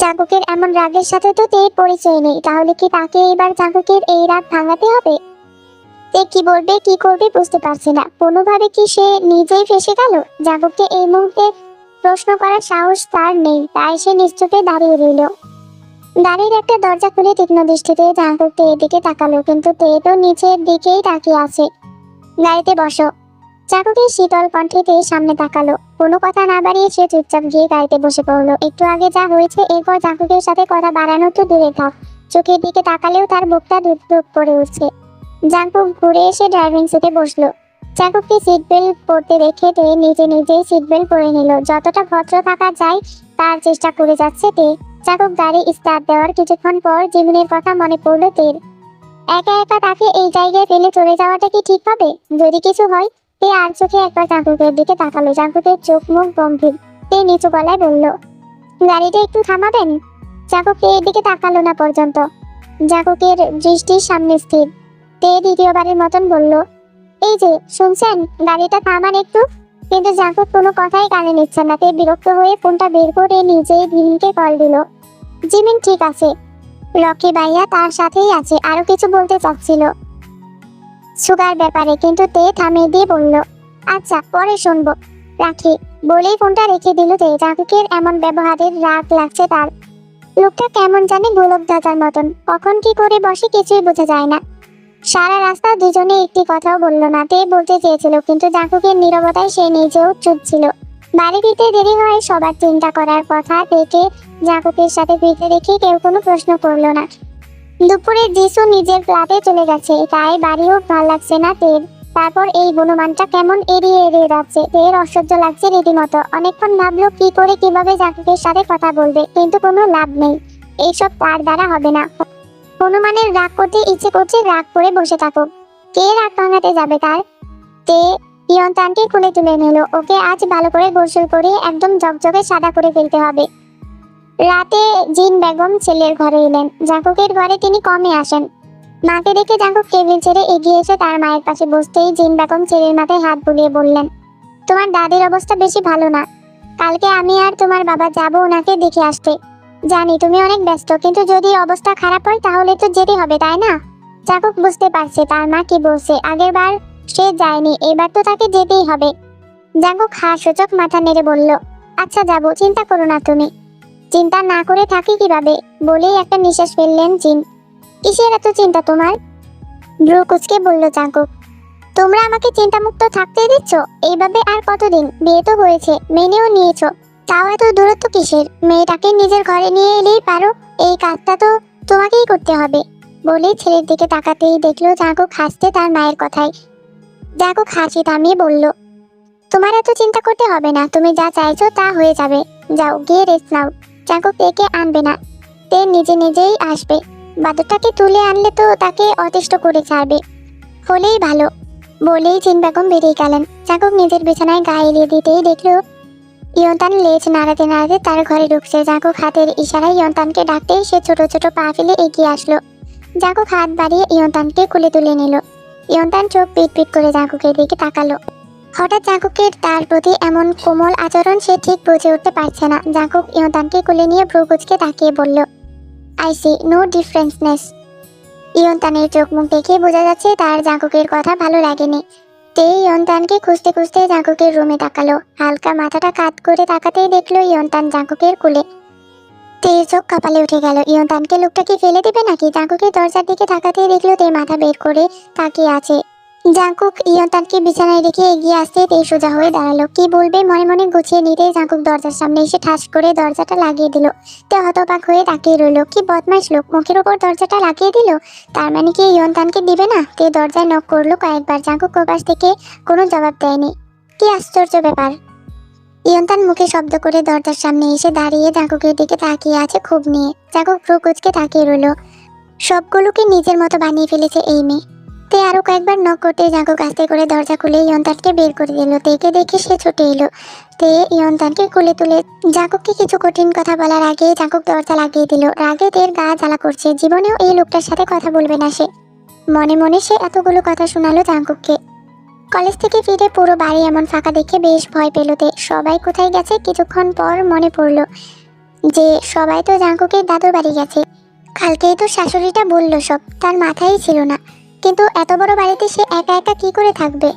জাঙ্কুকের এমন রাগের সাথে তো তের পরিচয় নেই, তাহলে কি তাকে এবার জাঙ্কুকের এই রাগ ভাঙাতে হবে? তে কি বলবে কি করবে বুঝতে পারছে না। কোনোভাবে কি সে নিজেই ফেসে গেল? জাঙ্কুককে এই মুহূর্তে প্রশ্ন করার সাহস তার নেই, তাই সে নিশ্চুপে দাঁড়িয়ে রইল। গাড়ির একটা দরজা খুলে তীক্ষ্ণ দৃষ্টিতে জাঙ্কুক তের দিকে তাকালো, কিন্তু তে তো নিচের দিকেই তাকিয়ে আছে। গাড়িতে বসো। জাঙ্কুকের শীতল কণ্ঠে তের সামনে তাকালো। কোনো কথা না বাড়িয়ে সে চুপচাপ গিয়ে গাড়িতে বসে পড়লো। একটু আগে যা হয়েছে, এরপর জাঙ্কুকের সাথে কথা বাড়ানো তো দূরে থাক, চোখের দিকে তাকালেও তার বুকটা ধুক ধুক করে উঠছে। জাঙ্কুক ঘুরে এসে ড্রাইভিং সিটে বসলো। জাঙ্কুককে সিট বেল্ট পরতে রেখে তে নিজে নিজেই সিট বেল্ট পরে নিল। যতটা ভদ্র থাকা যায় তার চেষ্টা করে যাচ্ছে তে। জাঙ্কুক গাড়ি স্টার্ট দেওয়ার কিছুক্ষণ পর জিমিনের কথা মনে পড়লো তের। একা একা তাকে এই জায়গায় ফেলে চলে যাওয়াটা কি ঠিক হবে? যদি কিছু হয়? তে আর চোখে একবার জাঙ্কুকের দিকে তাকালো। জাঙ্কুকের চোখ মুখ গম্ভীর। তে নিচু গলায় বলল, গাড়িটা একটু থামাবেন? জাঙ্কুক এর দিকে তাকালো না পর্যন্ত। জাঙ্কুকের দৃষ্টির সামনে স্থির। তে দ্বিতীয়বারের মতন বলল, এই যে শুনছেন, গাড়িটা থামান একটু। কিন্তু জাঙ্কুক কোনো কথাই কানে নিচ্ছে না। তে বিরক্ত হয়ে ফোনটা বের করে নিজেই জিমিনকে কল দিল। জিমিন ঠিক আছে, রকি ভাইয়া তার সাথেই আছে, আরো কিছু বলতে চাচ্ছিল সুগার ব্যাপারে, কিন্তু তে থামিয়ে দিয়ে বলল, আচ্ছা পরে শুনবো, রাখি। বলেই ফোনটা রেখে দিল তে। জাঙ্কুকের এমন ব্যবহারের রাগ লাগছে তার। লোকটা কেমন জানি গোলক ধাঁধার মতন, কখন কি করে বসে কিছুই বোঝা যায় না। সারা রাস্তা দুজনে একটি কথাও বলল না। তে বলতে চেয়েছিল, কিন্তু জাঙ্কুকের নীরবতায় সে নিজেও চুপ ছিল। বাড়ি ফিরতে দেরি হয় সবার চিন্তা করার কথা। তেকে জাঙ্কুকের সাথে ফিরতে দেখে কেউ কোনো প্রশ্ন করলো না। দুপুরে যিশু নিজের ফ্ল্যাটে চলে গেছে, তাই বাড়িও ভালো লাগছে না তের। তারপর এই বনমানটা কেমন এড়িয়ে এড়িয়ে যাচ্ছে, তের অসহ্য লাগছে রীতিমতো। অনেকক্ষণ ভাবলো কি করে কিভাবে জাঙ্কুকের সাথে কথা বলবে, কিন্তু কোনো লাভ নেই। এইসব তার দ্বারা হবে না। হনুমানের রাগ করতে ইচ্ছে করছে, রাগ করে বসে থাকুক। কে রাগ ভাঙাতে যাবে তার? তে ইয়ন্তানকে খুলে তুলে নিল। ওকে আজ ভালো করে গোসল করে একদম ঝকঝকে সাদা করে ফেলতে হবে। রাতে জিন বেগম ছেলের ঘরে এলেন। জাঙ্কুকের ঘরে তিনি কমে আসেন। মাকে দেখে জাঙ্কুক টেবিল ছেড়ে এগিয়ে এসে তার মায়ের পাশে বসতেই জিন বেগম ছেলের মাথায় হাত বুলিয়ে বললেন, তোমার দাদির অবস্থা বেশি ভালো না। কালকে আমি আর তোমার বাবা যাব ওনাকে দেখে আসতে। জানি তুমি অনেক ব্যস্ত, কিন্তু যদি অবস্থা খারাপ হয় তাহলে তো যেতে হবে, তাই না? জাঙ্কুক বুঝতে পারছে তার মা কি বলছে। আগের বার সে যায়নি, এবার তো তাকে যেতেই হবে। জাঙ্কুক হাসূচক মাথা নেড়ে বলল, আচ্ছা যাব, চিন্তা করো না তুমি। চিন্তা না করে থাকি কিভাবে? বলেই একটা নিঃশ্বাস ফেললেন জিন। কিসের এত চিন্তা তোমার? ভ্রু কুঁচকে বলল জাঙ্কুক। তোমরা আমাকে চিন্তামুক্ত থাকতে দিচ্ছ এইভাবে আর কতদিন? বিয়ে তো হয়েছে, মেনেও নিয়েছো, তাও এত দূরত্ব কিসের? মেয়েটাকে নিজের ঘরে নিয়ে এলেই পারো, এই কাজটা তো তোমাকেই করতে হবে। বলেই ছেলের দিকে তাকাতেই দেখলো জাঙ্কুক হাসতে তার মায়ের কথায়। জাঙ্কুক হাসি থামিয়ে বলল, তোমার এত চিন্তা করতে হবে না, তুমি যা চাইছো তা হয়ে যাবে। যাও গিয়ে রেস্ট নাও। জাঙ্কুক তেকে আনবে না, তে নিজে নিজেই আসবে। বাদরটাকে তুলে আনলে তো তাকে অতিষ্ঠ করে ছাড়বে, হলেই ভালো। বলেই জিন বেগম বেরিয়ে গেলেন। জাঙ্কুক নিজের বিছানায় গা এলিয়ে দিতেই দেখলো ইয়ন্তান লেজ নাড়াতে নাড়াতে তার ঘরে ঢুকছে। জাঙ্কুক হাতের ইশারায় ইয়ন্তানকে ডাকতে সে ছোট ছোট পা ফেলে এগিয়ে আসলো। জাঙ্কুক হাত বাড়িয়ে ইয়ন্তানকে কোলে তুলে নিল। ইয়ন্তান চোখ পিট পিট করে জাঙ্কুকের দিকে তাকালো। হঠাৎ জাঙ্কুকের তার প্রতি এমন কোমল আচরণ সে ঠিক বুঝে উঠতে পারছে না। জাঙ্কুক ইয়ন্তানকে কোলে নিয়ে ভ্রু কুঁচকে তাকিয়ে বলল, আই সি নো ডিফারেন্সনেস। ইয়ন্তানের চোখ মুখ দেখে বোঝা যাচ্ছে তার জাঙ্কুকের কথা ভালো লাগেনি। তে ইয়ন্তানকে খুঁজতে খুঁজতে জাঙ্কুকের রুমে তাকালো। হালকা মাথাটা কাত করে তাকাতেই দেখলো ইয়ন্তান জাঙ্কুকের কোলে। তে চোখ কপালে উঠে গেল। ইয়ন্তানকে লোকটা কি ফেলে দেবে নাকি? জাঙ্কুকের দরজার দিকে তাকাতেই দেখলো তে মাথা বের করে তাকিয়ে আছে। জাঙ্কুক ইয়ন্তানকে বিছানায় রেখে এগিয়ে আসতে তে সোজা হয়ে দাঁড়ালো। কি বলবে মনে মনে গুছিয়ে নিতে জাঙ্কুক দরজার সামনে এসে ঠাস করে দরজাটা লাগিয়ে দিল। তে হতবাক হয়ে তাকিয়ে রইল। কি বদমাইশ লোক, মুখের উপর দরজাটা লাগিয়ে দিল। তার মানে কি ইয়ন্তানকে দিবে না? তে দরজায় নক করলো কয়েকবার। জাঙ্কুক ওপাশ থেকে কোনো জবাব দেয়নি। কি আশ্চর্য ব্যাপার। ইয়ন্তান মুখে শব্দ করে দরজার সামনে এসে দাঁড়িয়ে জাঙ্কুকের দিকে তাকিয়ে আছে ক্ষোভ নিয়ে। জাঙ্কুক ভ্রু কুঁচকে তাকিয়ে রইল। সবগুলোকে নিজের মতো বানিয়ে ফেলেছে এই মেয়ে। তে আরো কয়েকবার নক করতে জাঙ্কুক আস্তে করে দরজা খুলে ইয়ন্তানকে বের করে দিল। তেকে দেখে সে ছুটে এলো। তে ইয়ন্তানকে কোলে তুলে জাঙ্কুককে কিছু কঠিন কথা বলার আগে জাঙ্কুক দরজা লাগিয়ে দিল। রাগে তের গা জ্বালা করছে। জীবনেও এই লোকটার সাথে কথা বলবে না সে। মনে মনে সে এতগুলো কথা শোনালো জাঙ্কুককে। কলেজ থেকে ফিরে পুরো বাড়ি এমন ফাঁকা দেখে বেশ ভয় পেল তে। সবাই কোথায় গেছে কিছুক্ষণ পর মনে পড়লো। যে সবাই তো জাঙ্কুকের দাদুর বাড়ি গেছে, কালকেই তো শাশুড়িটা বলল সব, তার মাথায় ছিল না। কিন্তু এত বড় বাড়িতে সে একা একা কি করে থাকবে?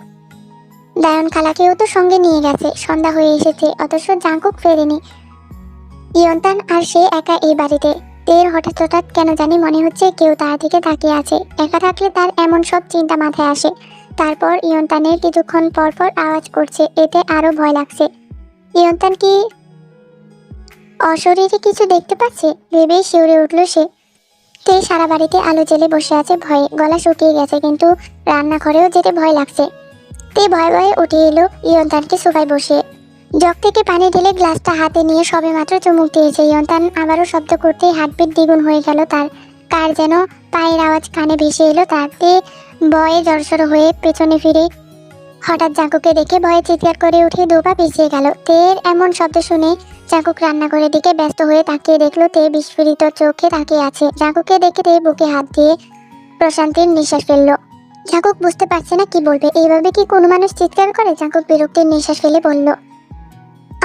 দায়ন খালাকেও তো সঙ্গে নিয়ে গেছে, সন্ধ্যা হয়ে এসেছে, অথচ জাঙ্কুক ফেরেনি। ইয়ন্তান আর সে একা এই বাড়িতে। তের হঠাৎ হঠাৎ কেন জানি মনে হচ্ছে কেউ তার দিকে তাকিয়ে আছে। একা থাকলে তার এমন সব চিন্তা মাথায় আসে। তারপর ইয়ন্তানের কিছুক্ষণ পর পর আওয়াজ করছে, এতে আরো ভয় লাগছে। ইয়ন্তান কি অশরীরে কিছু দেখতে পাচ্ছে ভেবেই শিউরে উঠল সে। তে সারা বাড়িতে আলো জ্বেলে বসে আছে ভয়ে, গলা শুকিয়ে গেছে, কিন্তু রান্নাঘরেও যেতে ভয় লাগছে। তে ভয়ে ভয়ে উঠে এলো ইয়ন্তানকে সোফায় বসিয়ে। জগ থেকে পানি ঢেলে গ্লাসটা হাতে নিয়ে সবেমাত্র চুমুক দিয়েছে ইয়ন্তান, আবারও শব্দ করতেই হার্টবিট দ্বিগুণ হয়ে গেল তার। কার যেন পায়ের আওয়াজ কানে ভেসে এলো তার। তে ভয়ে জড়সড় হয়ে পেছনে ফিরে হঠাৎ জাঙ্কুকে দেখে ভয়ে চিৎকার করে উঠে দুপা পিছিয়ে গেল। তের এমন শব্দ শুনে জাঙ্কুক রান্নাঘরের দিকে ব্যস্ত হয়ে তাকিয়ে দেখলো তে বিস্ফোরিত চোখে তাকিয়ে আছে। জাঙ্কুকে দেখে তে বুকে হাত দিয়ে প্রশান্তির নিঃশ্বাস ফেললো। জাঙ্কুক বুঝতে পারছে না কি বলবে। এইভাবে কি কোনো মানুষ চিৎকার করে? জাঙ্কুক বিরক্তির নিঃশ্বাস ফেলে বলল,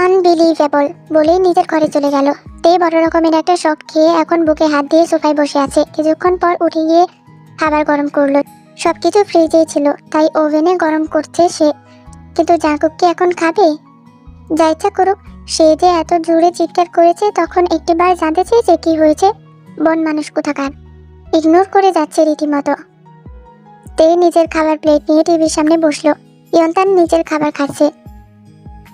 আনবিলিভেবল, বলেই নিজের ঘরে চলে গেল। তে বড় রকমের একটা শক খেয়ে এখন বুকে হাত দিয়ে সোফায় বসে আছে। কিছুক্ষণ পর উঠে গিয়ে খাবার গরম করলো। সবকিছু ফ্রিজেই ছিল, তাই ওভেনে গরম করছে সে। কিন্তু জাঙ্কুক কি এখন খাবে? যা ইচ্ছা করুক। সে যে এত জোরে চিৎকার করেছে, তখন একটিবার জানতে চেয়েছে কি হয়েছে। বন মানুষ কোথাকার, ইগনোর করে যাচ্ছে রীতিমতো। তে নিজের খাবার প্লেট নিয়ে টিভির সামনে বসলো। ইয়ন্তান নিজের খাবার খাচ্ছে।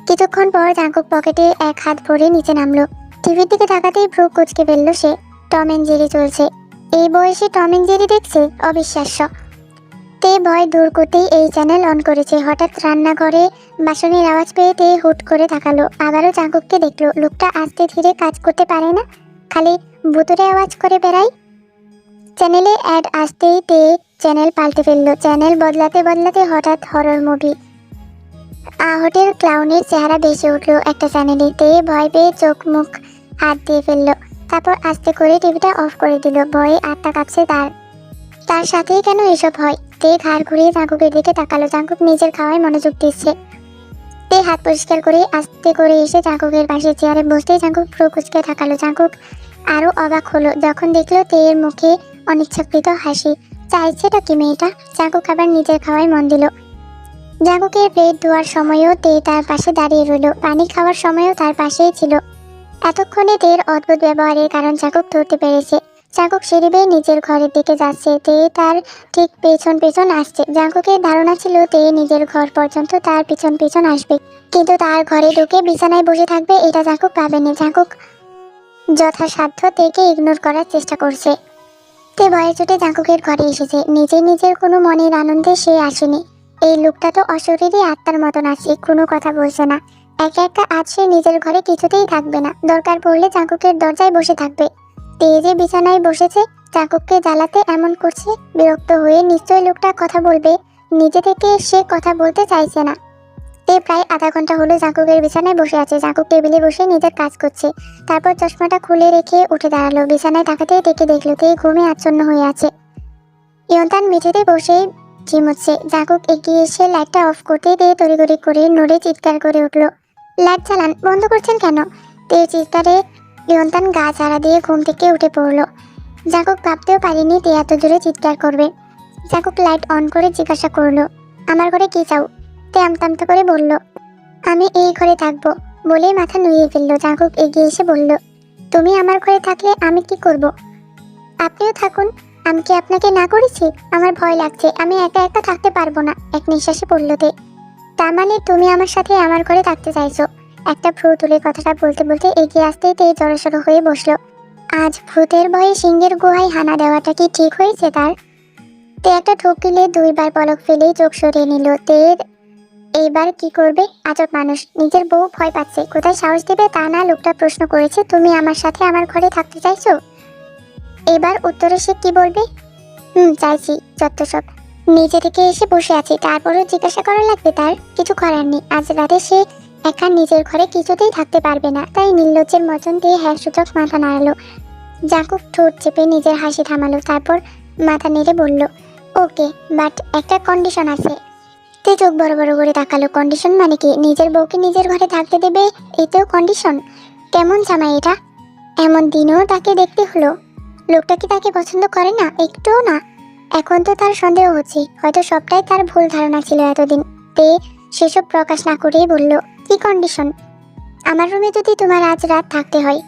কিছুক্ষণ পর জাঙ্কুক পকেটে এক হাত ভরে নিচে নামলো। টিভির দিকে তাকাতেই ভ্রু কুঁচকে ফেললো সে। টম এন্ড জেরি চলছে। এই বয়সে টম এন্ড জেরি দেখছে, অবিশ্বাস্য। তে ভয় দূর করতেই এই চ্যানেল অন করেছে। হঠাৎ রান্নাঘরে বাসনের আওয়াজ পেয়ে তে হুট করে তাকালো। আবারও জাঙ্কুককে দেখলো। লোকটা আস্তে ধীরে কাজ করতে পারে না, খালি ভুতুরে আওয়াজ করে বেড়ায়। চ্যানেলে অ্যাড আসতেই তে চ্যানেল পাল্টে ফেললো। চ্যানেল বদলাতে বদলাতে হঠাৎ হরর মুভি। হোটেল ক্লাউনের চেহারা ভেসে উঠলো একটা চ্যানেলে। তে ভয় পেয়ে চোখ মুখ হাত দিয়ে ফেললো। তারপর আস্তে করে টিভিটা অফ করে দিল। ভয়ে আত্মা কাঁপছে তার সাথেই কেন এসব হয়? তে ঘাড় ঘুরিয়ে জাঙ্কুকের দিকে তাকালো। জাঙ্কুক নিজের খাওয়ায় মনোযোগ দিচ্ছে। তে হাত পরিষ্কার করে আস্তে করে এসে জাঙ্কুকের পাশে চেয়ারে বসতেই জাঙ্কুক ভ্রু কুঁচকে তাকালো। জাঙ্কুক আরো অবাক হলো যখন দেখলো তের মুখে অনিচ্ছাকৃত হাসি। চাইছেটা কি মেয়েটা? জাঙ্কুক আবার নিজের খাওয়ায় মন দিল। জাঙ্কুকের প্লেট ধোয়ার সময়ও তে তার পাশে দাঁড়িয়ে রইল। পানি খাওয়ার সময়ও তার পাশেই ছিল। এতক্ষণে তের অদ্ভুত ব্যবহারের কারণ জাঙ্কুক ধরতে পেরেছে। জাঙ্কুক সিঁড়ি বেয়ে নিজের ঘরের দিকে যাচ্ছে। তে তার ঠিক পেছন পেছন আসছে। জাঙ্কুকের ধারণা ছিল তে নিজের ঘর পর্যন্ত তার পিছন পিছন আসবে, কিন্তু তার ঘরে ঢুকে বিছানায় বসে থাকবে এটা জাঙ্কুক ভাবেনি। জাঙ্কুক যথাসাধ্য তেকে ইগনোর করার চেষ্টা করছে। তে ভয়ে চোটে জাঙ্কুকের ঘরে এসেছে। নিজের কোনো মনের আনন্দে সে আসেনি। এই লোকটা তো অশরীরী আত্মার মতন আছে, কোনো কথা বলছে না। একা একা আজ সে নিজের ঘরে কিছুতেই থাকবে না। দরকার পড়লে জাঙ্কুকের দরজায় বসে থাকবে। তে যে বিছানায় বসেছে, জাঙ্কুককে জ্বালাতে এমন করছে। বিরক্ত হয়ে নিশ্চয়ই লোকটা কথা বলবে, নিজে থেকে সে কথা বলতে চাইছে না। তে প্রায় আধা ঘন্টা হলো জাঙ্কুকের বিছানায় বসে আছে। জাঙ্কুক টেবিলে বসে নিজের কাজ করছে। তারপর চশমাটা খুলে রেখে উঠে দাঁড়ালো। বিছানায় তাকাতেই তেকে দেখলো তে ঘুমে আচ্ছন্ন হয়ে আছে। ইয়ন্তান মেঝেতে বসেই ঝিমুচ্ছে। জাঙ্কুক এগিয়ে এসে লাইটটা অফ করতে তে তড়িঘড়ি করে নড়ে চিৎকার করে উঠলো, লাইট চালান, বন্ধ করছেন কেন? তে চিৎকারে ইয়ন্তান গা ঝাড়া দিয়ে ঘুম থেকে উঠে পড়লো। জাঙ্কুক ভাবতেও পারিনি তে এত জোরে চিৎকার করবে। জাঙ্কুক লাইট অন করে জিজ্ঞাসা করলো, আমার ঘরে কি চাও? তে আমতামতা করে বলল, আমি এই ঘরে থাকবো। বলেই মাথা নুইয়ে ফেললো। জাঙ্কুক এগিয়ে এসে বলল, তুমি আমার ঘরে থাকলে আমি কি করব? আপনিও থাকুন, আমি কি আপনাকে না করেছি? আমার ভয় লাগছে, আমি একা একা থাকতে পারবো না, এক নিঃশ্বাসে বলল তে। তার মানে তুমি আমার সাথে আমার ঘরে থাকতে চাইছো? একটা ভ্রু তুলে কথাটা বলতে বলতে এগিয়ে আসতেই তে জড়সড় হয়ে বসলো। আজ ভূতের ভয়ে সিংহের গুহায় হানা দেওয়াটা কি ঠিক হয়েছে তার? তে একটা ঠোক গিলে দুইবার পলক ফেলেই চোখ সরিয়ে নিল। তের এইবার কি করবে? আজব মানুষ, নিজের বউ ভয় পাচ্ছে, কোথায় সাহস দেবে তা না। লোকটা প্রশ্ন করেছে, তুমি আমার সাথে আমার ঘরে থাকতে চাইছো? এবার উত্তরে সে কি বলবে? চাইছি, যত সব। নিজে থেকে এসে বসে আছি, তারপরেও জিজ্ঞাসা করা লাগবে তার? কিছু করার নেই, আজ রাতে সে একা নিজের ঘরে কিছুতেই থাকতে পারবে না। তাই নির্লজ্জের মতন দিয়ে হ্যাঁ সূচক মাথা নাড়ালো। জাঙ্কুক ঠোঁট চেপে নিজের হাসি থামালো, তারপর মাথা নেড়ে বলল, ওকে, বাট একটা কন্ডিশন আছে। তে চোখ বড় বড় করে তাকালো। কন্ডিশন মানে কি? নিজের বউকে নিজের ঘরে থাকতে দেবে, এতেও কন্ডিশন? কেমন জামাই এটা? এমন দিনেও তাকে দেখতে হলো। লোকটা কি তাকে পছন্দ করে না? একটুও না। এখন তো তার সন্দেহ হচ্ছে, হয়তো সবটাই তার ভুল ধারণা ছিল এতদিন। তে সেসব প্রকাশ না করেই বলল, কি কন্ডিশন? আমার রুমে যদি তোমার আজ রাত থাকতে হয়।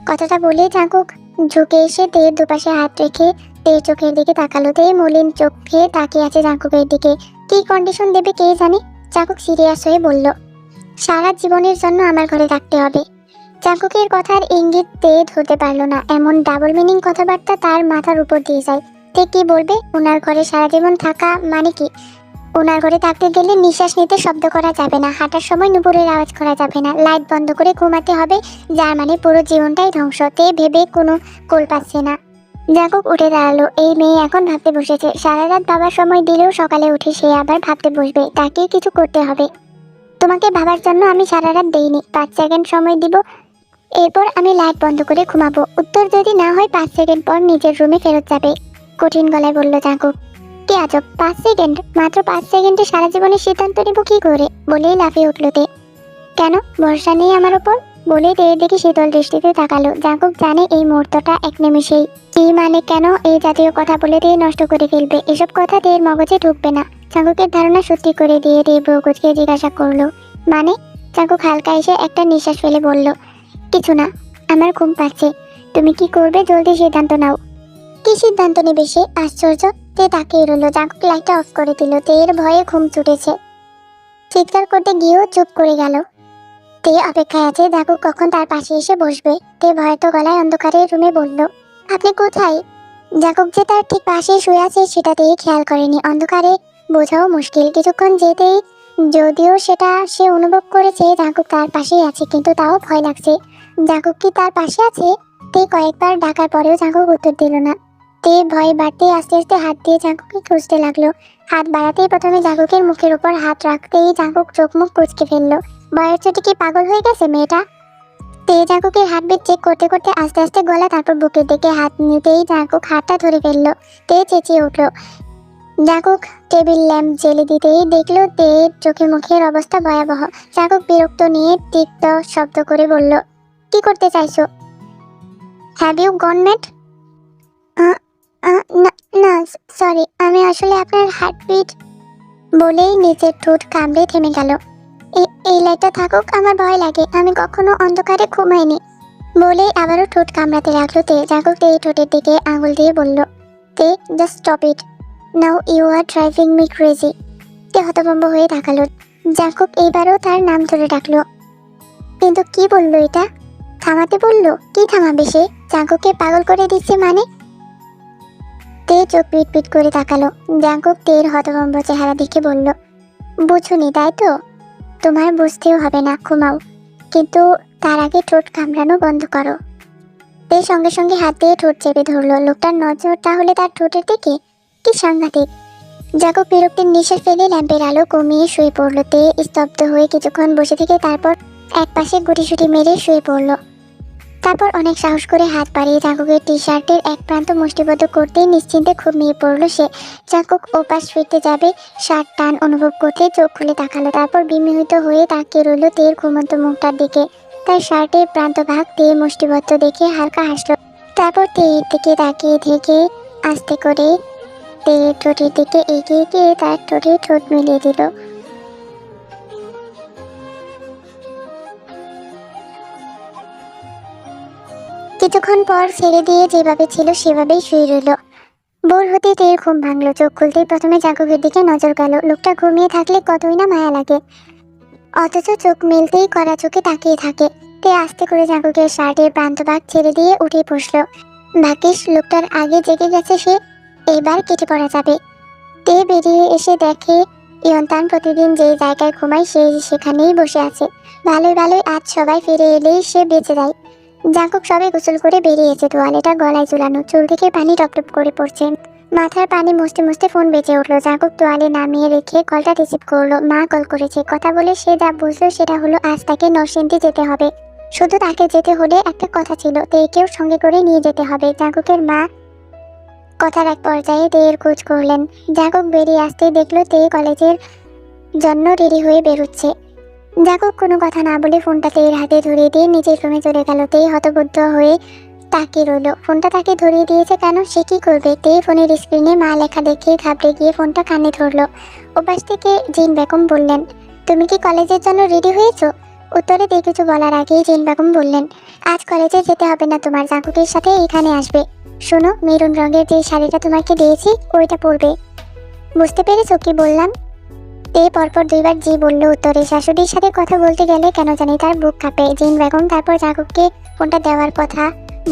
কথাটা বলে জাঙ্কুক ঝুঁকে এসে তের দুপাশে হাত রেখে তের চোখের দিকে তাকালো। তে মলিন চোখে তাকিয়ে আছে জাঙ্কুকের দিকে। কি কন্ডিশন দেবে কে জানে। জাঙ্কুক সিরিয়াস হয়ে বলল, সারা জীবনের জন্য আমার ঘরে থাকতে হবে। জাঙ্কুকের কথার ইঙ্গিত তে ধরতে পারলো না। এমন ডাবল মিনিং কথাবার্তা তার মাথার উপর দিয়ে যায়। তে কি বলবে? ওনার ঘরে সারা জীবন থাকা মানে কি? ওনার ঘরে থাকতে গেলে নিঃশ্বাস নিতে শব্দ করা যাবে না, হাঁটার সময় নুপুরের আওয়াজ করা যাবে না, লাইট বন্ধ করে ঘুমাতে হবে, যার মানে পুরো জীবনটাই ধ্বংস। তে ভেবে কোনো কোল পাচ্ছে না। জাঙ্কুক উঠে দাঁড়ালো। এই মেয়ে এখন ভাবতে বসেছে। সারা রাত বাবার সময় দিলেও সকালে উঠে সে আবার ভাবতে বসবে। তাকে কিছু করতে হবে। তোমাকে ভাবার জন্য আমি সারা রাত দেইনি, 5 সেকেন্ড সময় দিব, এরপর আমি লাইট বন্ধ করে ঘুমাবো। উত্তর যদি না হয় 5 সেকেন্ড পর নিজের রুমে ফেরত যাবে। কঠিন গলায় বলল জাঙ্কুক। কি আজব, 5 সেকেন্ড? মাত্র 5 সেকেন্ডে সারা জীবনের সিদ্ধান্ত নিব কি করে? বলেই লাফিয়ে উঠল তে। কেন, ভরসা নেই আমার ওপর? বলে তের দিকে শীতল দৃষ্টিতে তাকালো। জাঙ্কুক জানে এই মুহূর্তটা এক নিমেষেই কি মানে কেন এই জাতীয় কথা বলে তে নষ্ট করে ফেলবে। এসব কথা তের মগজে ঢুকবে না। জাঙ্কুকের ধারণা সত্যি করে দিয়ে তে ব্রুকুচকে জিজ্ঞাসা করলো, মানে? জাঙ্কুক হালকা এসে একটা নিঃশ্বাস ফেলে বলল, কিছু না, আমার ঘুম পাচ্ছে। তুমি কি করবে জলদি সিদ্ধান্ত নাও। কি সিদ্ধান্ত নেবে সে? আশ্চর্য। তে তাকিয়ে রইল। জাঙ্কুক লাইটটা অফ করে দিল। তের ভয়ে ঘুম ছুটেছে। চিৎকার করতে গিয়েও চুপ করে গেল। তে অপেক্ষায় আছে জাঙ্কুক কখন তার পাশে এসে বসবে। তে ভয়তো গলায় অন্ধকারের রুমে বলল, আপনি কোথায়? জাঙ্কুক যে তার ঠিক পাশেই শুয়ে আছে সেটাতেই খেয়াল করেনি। অন্ধকারে বোঝাও মুশকিল। কিছুক্ষণ যেতেই যদিও সেটা সে অনুভব করেছে জাঙ্কুক তার পাশেই আছে, কিন্তু তাও ভয় লাগছে। জাঙ্কুক কি তার পাশে আছে? তে কয়েকবার ডাকার পরেও জাঙ্কুক উত্তর দিল না। তে ভয় বাড়তে আস্তে আস্তে হাত দিয়ে জাঙ্কুককে খুঁজতে লাগলো। হাত বাড়াতেই প্রথমে জাঙ্কুকের মুখের উপর হাত রাখতেই জাঙ্কুক চোখ মুখ কুঁচকে ফেললো। ভয়ের চোটে কি পাগল হয়ে গেছে মেয়েটা? তে জাঙ্কুকের হার্টবিট চেক করতে করতে আস্তে আস্তে গলা, তারপর বুকের দিকে হাত নিতেই জাঙ্কুক হাতটা ধরে ফেললো। তে চেঁচিয়ে উঠলো। জাঙ্কুক টেবিল ল্যাম্প জ্বেলে দিতেই দেখলো তের চোখে মুখের অবস্থা ভয়াবহ। জাঙ্কুক বিরক্ত নিয়ে তিক্ত শব্দ করে বলল, কি করতে চাইছো? Have you gone mad? না, সরি, আমি আসলে আপনার হার্টবিট। বলেই নিচের ঠোঁট কামড়ে থেমে গেল। এই লাইটটা থাকুক, আমার ভয় লাগে, আমি কখনো অন্ধকারে ঘুমাইনি। বলেই আবারও ঠোঁট কামড়াতে লাগলো তে। জাঙ্কুক তে ঠোঁটের দিকে আঙুল দিয়ে বলল, তে just stop it, now you are driving me crazy. তে হতভম্ব হয়ে তাকালো। জাঙ্কুক এইবারও তার নাম ধরে ডাকলো। কিন্তু কি বললো এটা? থামাতে বললো? কি থামাবে সে? জাঙ্কুককে পাগল করে দিচ্ছে মানে? তে চোখ পিট পিট করে তাকালো। জাঙ্কুক তের হতভম্ব চেহারা দেখে বলল, বুঝুনি তাই তো? তোমার বুঝতেও হবে না, ঘুমাও। কিন্তু তার আগে ঠোঁট কামড়ানো বন্ধ করো। তে সঙ্গে সঙ্গে হাত দিয়ে ঠোঁট চেপে ধরলো। লোকটার নজর তাহলে তার ঠোঁটের দিকে? কি সাংঘাতিক। জাঙ্কুক বিরক্তির নিঃশ্বাস ফেলে ল্যাম্পের আলো কমিয়ে শুয়ে পড়লো। তে স্তব্ধ হয়ে কিছুক্ষণ বসে থেকে তারপর এক পাশে গুটিসুটি মেরে শুয়ে পড়লো। তারপর অনেক সাহস করে হাত বাড়িয়ে জাঙ্কুকের টি শার্টের এক প্রান্ত মুষ্টিবদ্ধ করতেই নিশ্চিন্তে ঘুমিয়ে পড়লো সে। জাঙ্কুক ওপাশ ফিরতে যাবে, শার্ট টান অনুভব করতে চোখ খুলে তাকালো। তারপর বিমোহিত হয়ে তাকিয়ে রইল তের ঘুমন্ত মুখটার দিকে। তার শার্টের প্রান্ত ভাগ তে মুষ্টিবদ্ধ দেখে হালকা হাসলো। তারপর তের দিকে তাকিয়ে থেকে আস্তে করে তের ঠোঁটের দিকে এগিয়ে গিয়ে তার ঠোঁটে ঠোঁট মিলিয়ে দিল। কিছুক্ষণ পর ছেড়ে দিয়ে যেভাবে ছিল সেভাবেই শুয়ে রইল। ভোর হতে তের ঘুম ভাঙলো। চোখ খুলতেই প্রথমে জাঙ্কুকের দিকে নজর গেল। লোকটা ঘুমিয়ে থাকলে কতই না মায়া লাগে, অথচ চোখ মেলতেই কড়া চোখে তাকিয়ে থাকে। তে আস্তে করে জাঙ্কুকের শার্টের প্রান্তভাগ ছেড়ে দিয়ে উঠে বসলো। ভাগ্যিস লোকটার আগে জেগে গেছে সে, এবার কেটে পড়া যাবে। তে বেরিয়ে এসে দেখে ইয়ন্তান প্রতিদিন যে জায়গায় ঘুমায় সে সেখানেই বসে আছে। ভালোই ভালোই আজ সবাই ফিরে এলেই সে বেঁচে যায়। জাঙ্কুক সবে গোসল করে বেরিয়েছে, তোয়ালেটা গলায় ঝুলানো, চুল থেকে পানি টপটপ করে পড়ছে। মাথার পানি মুছতে মুছতে ফোন বেজে উঠলো। জাঙ্কুক তোয়ালে নামিয়ে রেখে কলটা রিসিভ করলো। মা কল করেছে। কথা বলে সে যা বুঝলো সেটা হলো আজ তাকে নরসিংদী যেতে হবে। শুধু তাকে যেতে হলে একটা কথা ছিল, তেকেও সঙ্গে করে নিয়ে যেতে হবে। জাঙ্কুকের মা কথার এক পর্যায়ে তের খোঁজ করলেন। জাঙ্কুক বেরিয়ে আসতেই দেখলো তে কলেজের জন্য রেডি হয়ে বেরোচ্ছে। জাঙ্কুক কোনো কথা না বলে ফোনটা তের হাতে ধরিয়ে দিয়ে নিজের রুমে চলে গেল। তে হতবুদ্ধ হয়ে তাকিয়ে রইল। ফোনটা তাকে ধরিয়ে দিয়েছে কেন, সে কি করবে? তে ফোনের স্ক্রিনে মা লেখা দেখে ঘাবড়ে গিয়ে ফোনটা কানে ধরলো। ওপাশ থেকে জিন বেগম বললেন, তুমি কি কলেজের জন্য রেডি হয়েছো? উত্তরে তে কিছু বলার আগেই জিন বেগম বললেন, আজ কলেজে যেতে হবে না তোমার, জাঙ্কুকের সাথে এখানে আসবে। শোনো, মেরুন রঙের যে শাড়িটা তোমাকে দিয়েছি ওইটা পরবে। বুঝতে পেরেছো কি বললাম? তে পরপর দুইবার জি বলল উত্তরে। শাশুড়ির সাথে কথা বলতে গেলে কেন জানি তার বুক কাঁপে। জিন বেগম তারপর জাঙ্কুককে ফোনটা দেওয়ার কথা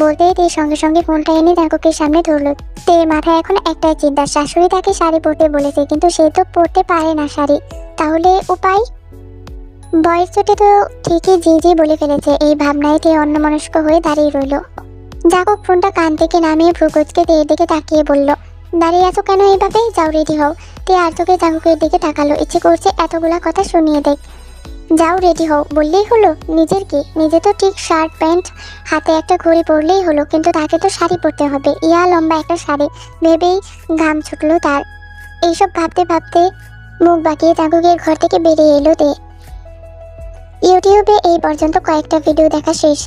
বলতেই তে সঙ্গে সঙ্গে ফোনটা এনে জাঙ্কুকের সামনে ধরলো। তের মাথায় এখন একটাই চিন্তা, শাশুড়ি তাকে শাড়ি পরতে বলেছে কিন্তু সে তো পরতে পারে না শাড়ি, তাহলে উপায়? বয়স চোটে তো ঠিকই জি জি বলে ফেলেছে। এই ভাবনায় তে অন্যমনস্ক হয়ে দাঁড়িয়ে রইল। জাঙ্কুক ফোনটা কান থেকে নামিয়ে ভ্রুকুচকে তের দিকে তাকিয়ে বলল, দাঁড়িয়ে আছো কেন এইভাবে? যাও রেডি হও। তে আর চোখে জাঙ্কুকের দিকে তাকালো। ইচ্ছে করছে এতগুলা কথা শুনিয়ে দেখ। যাও রেডি হও বললেই হলো? নিজের কি? নিজে তো ঠিক শার্ট প্যান্ট, হাতে একটা ঘড়ি পরলেই হলো, কিন্তু তাকে তো শাড়ি পরতে হবে, ইয়া লম্বা একটা শাড়ি। ভেবেই ঘাম ছুটলো তার। এইসব ভাবতে ভাবতে মুখ বাঁকিয়ে জাঙ্কুকের ঘর থেকে বেরিয়ে এলো তে। ইউটিউবে এই পর্যন্ত কয়েকটা ভিডিও দেখা শেষ।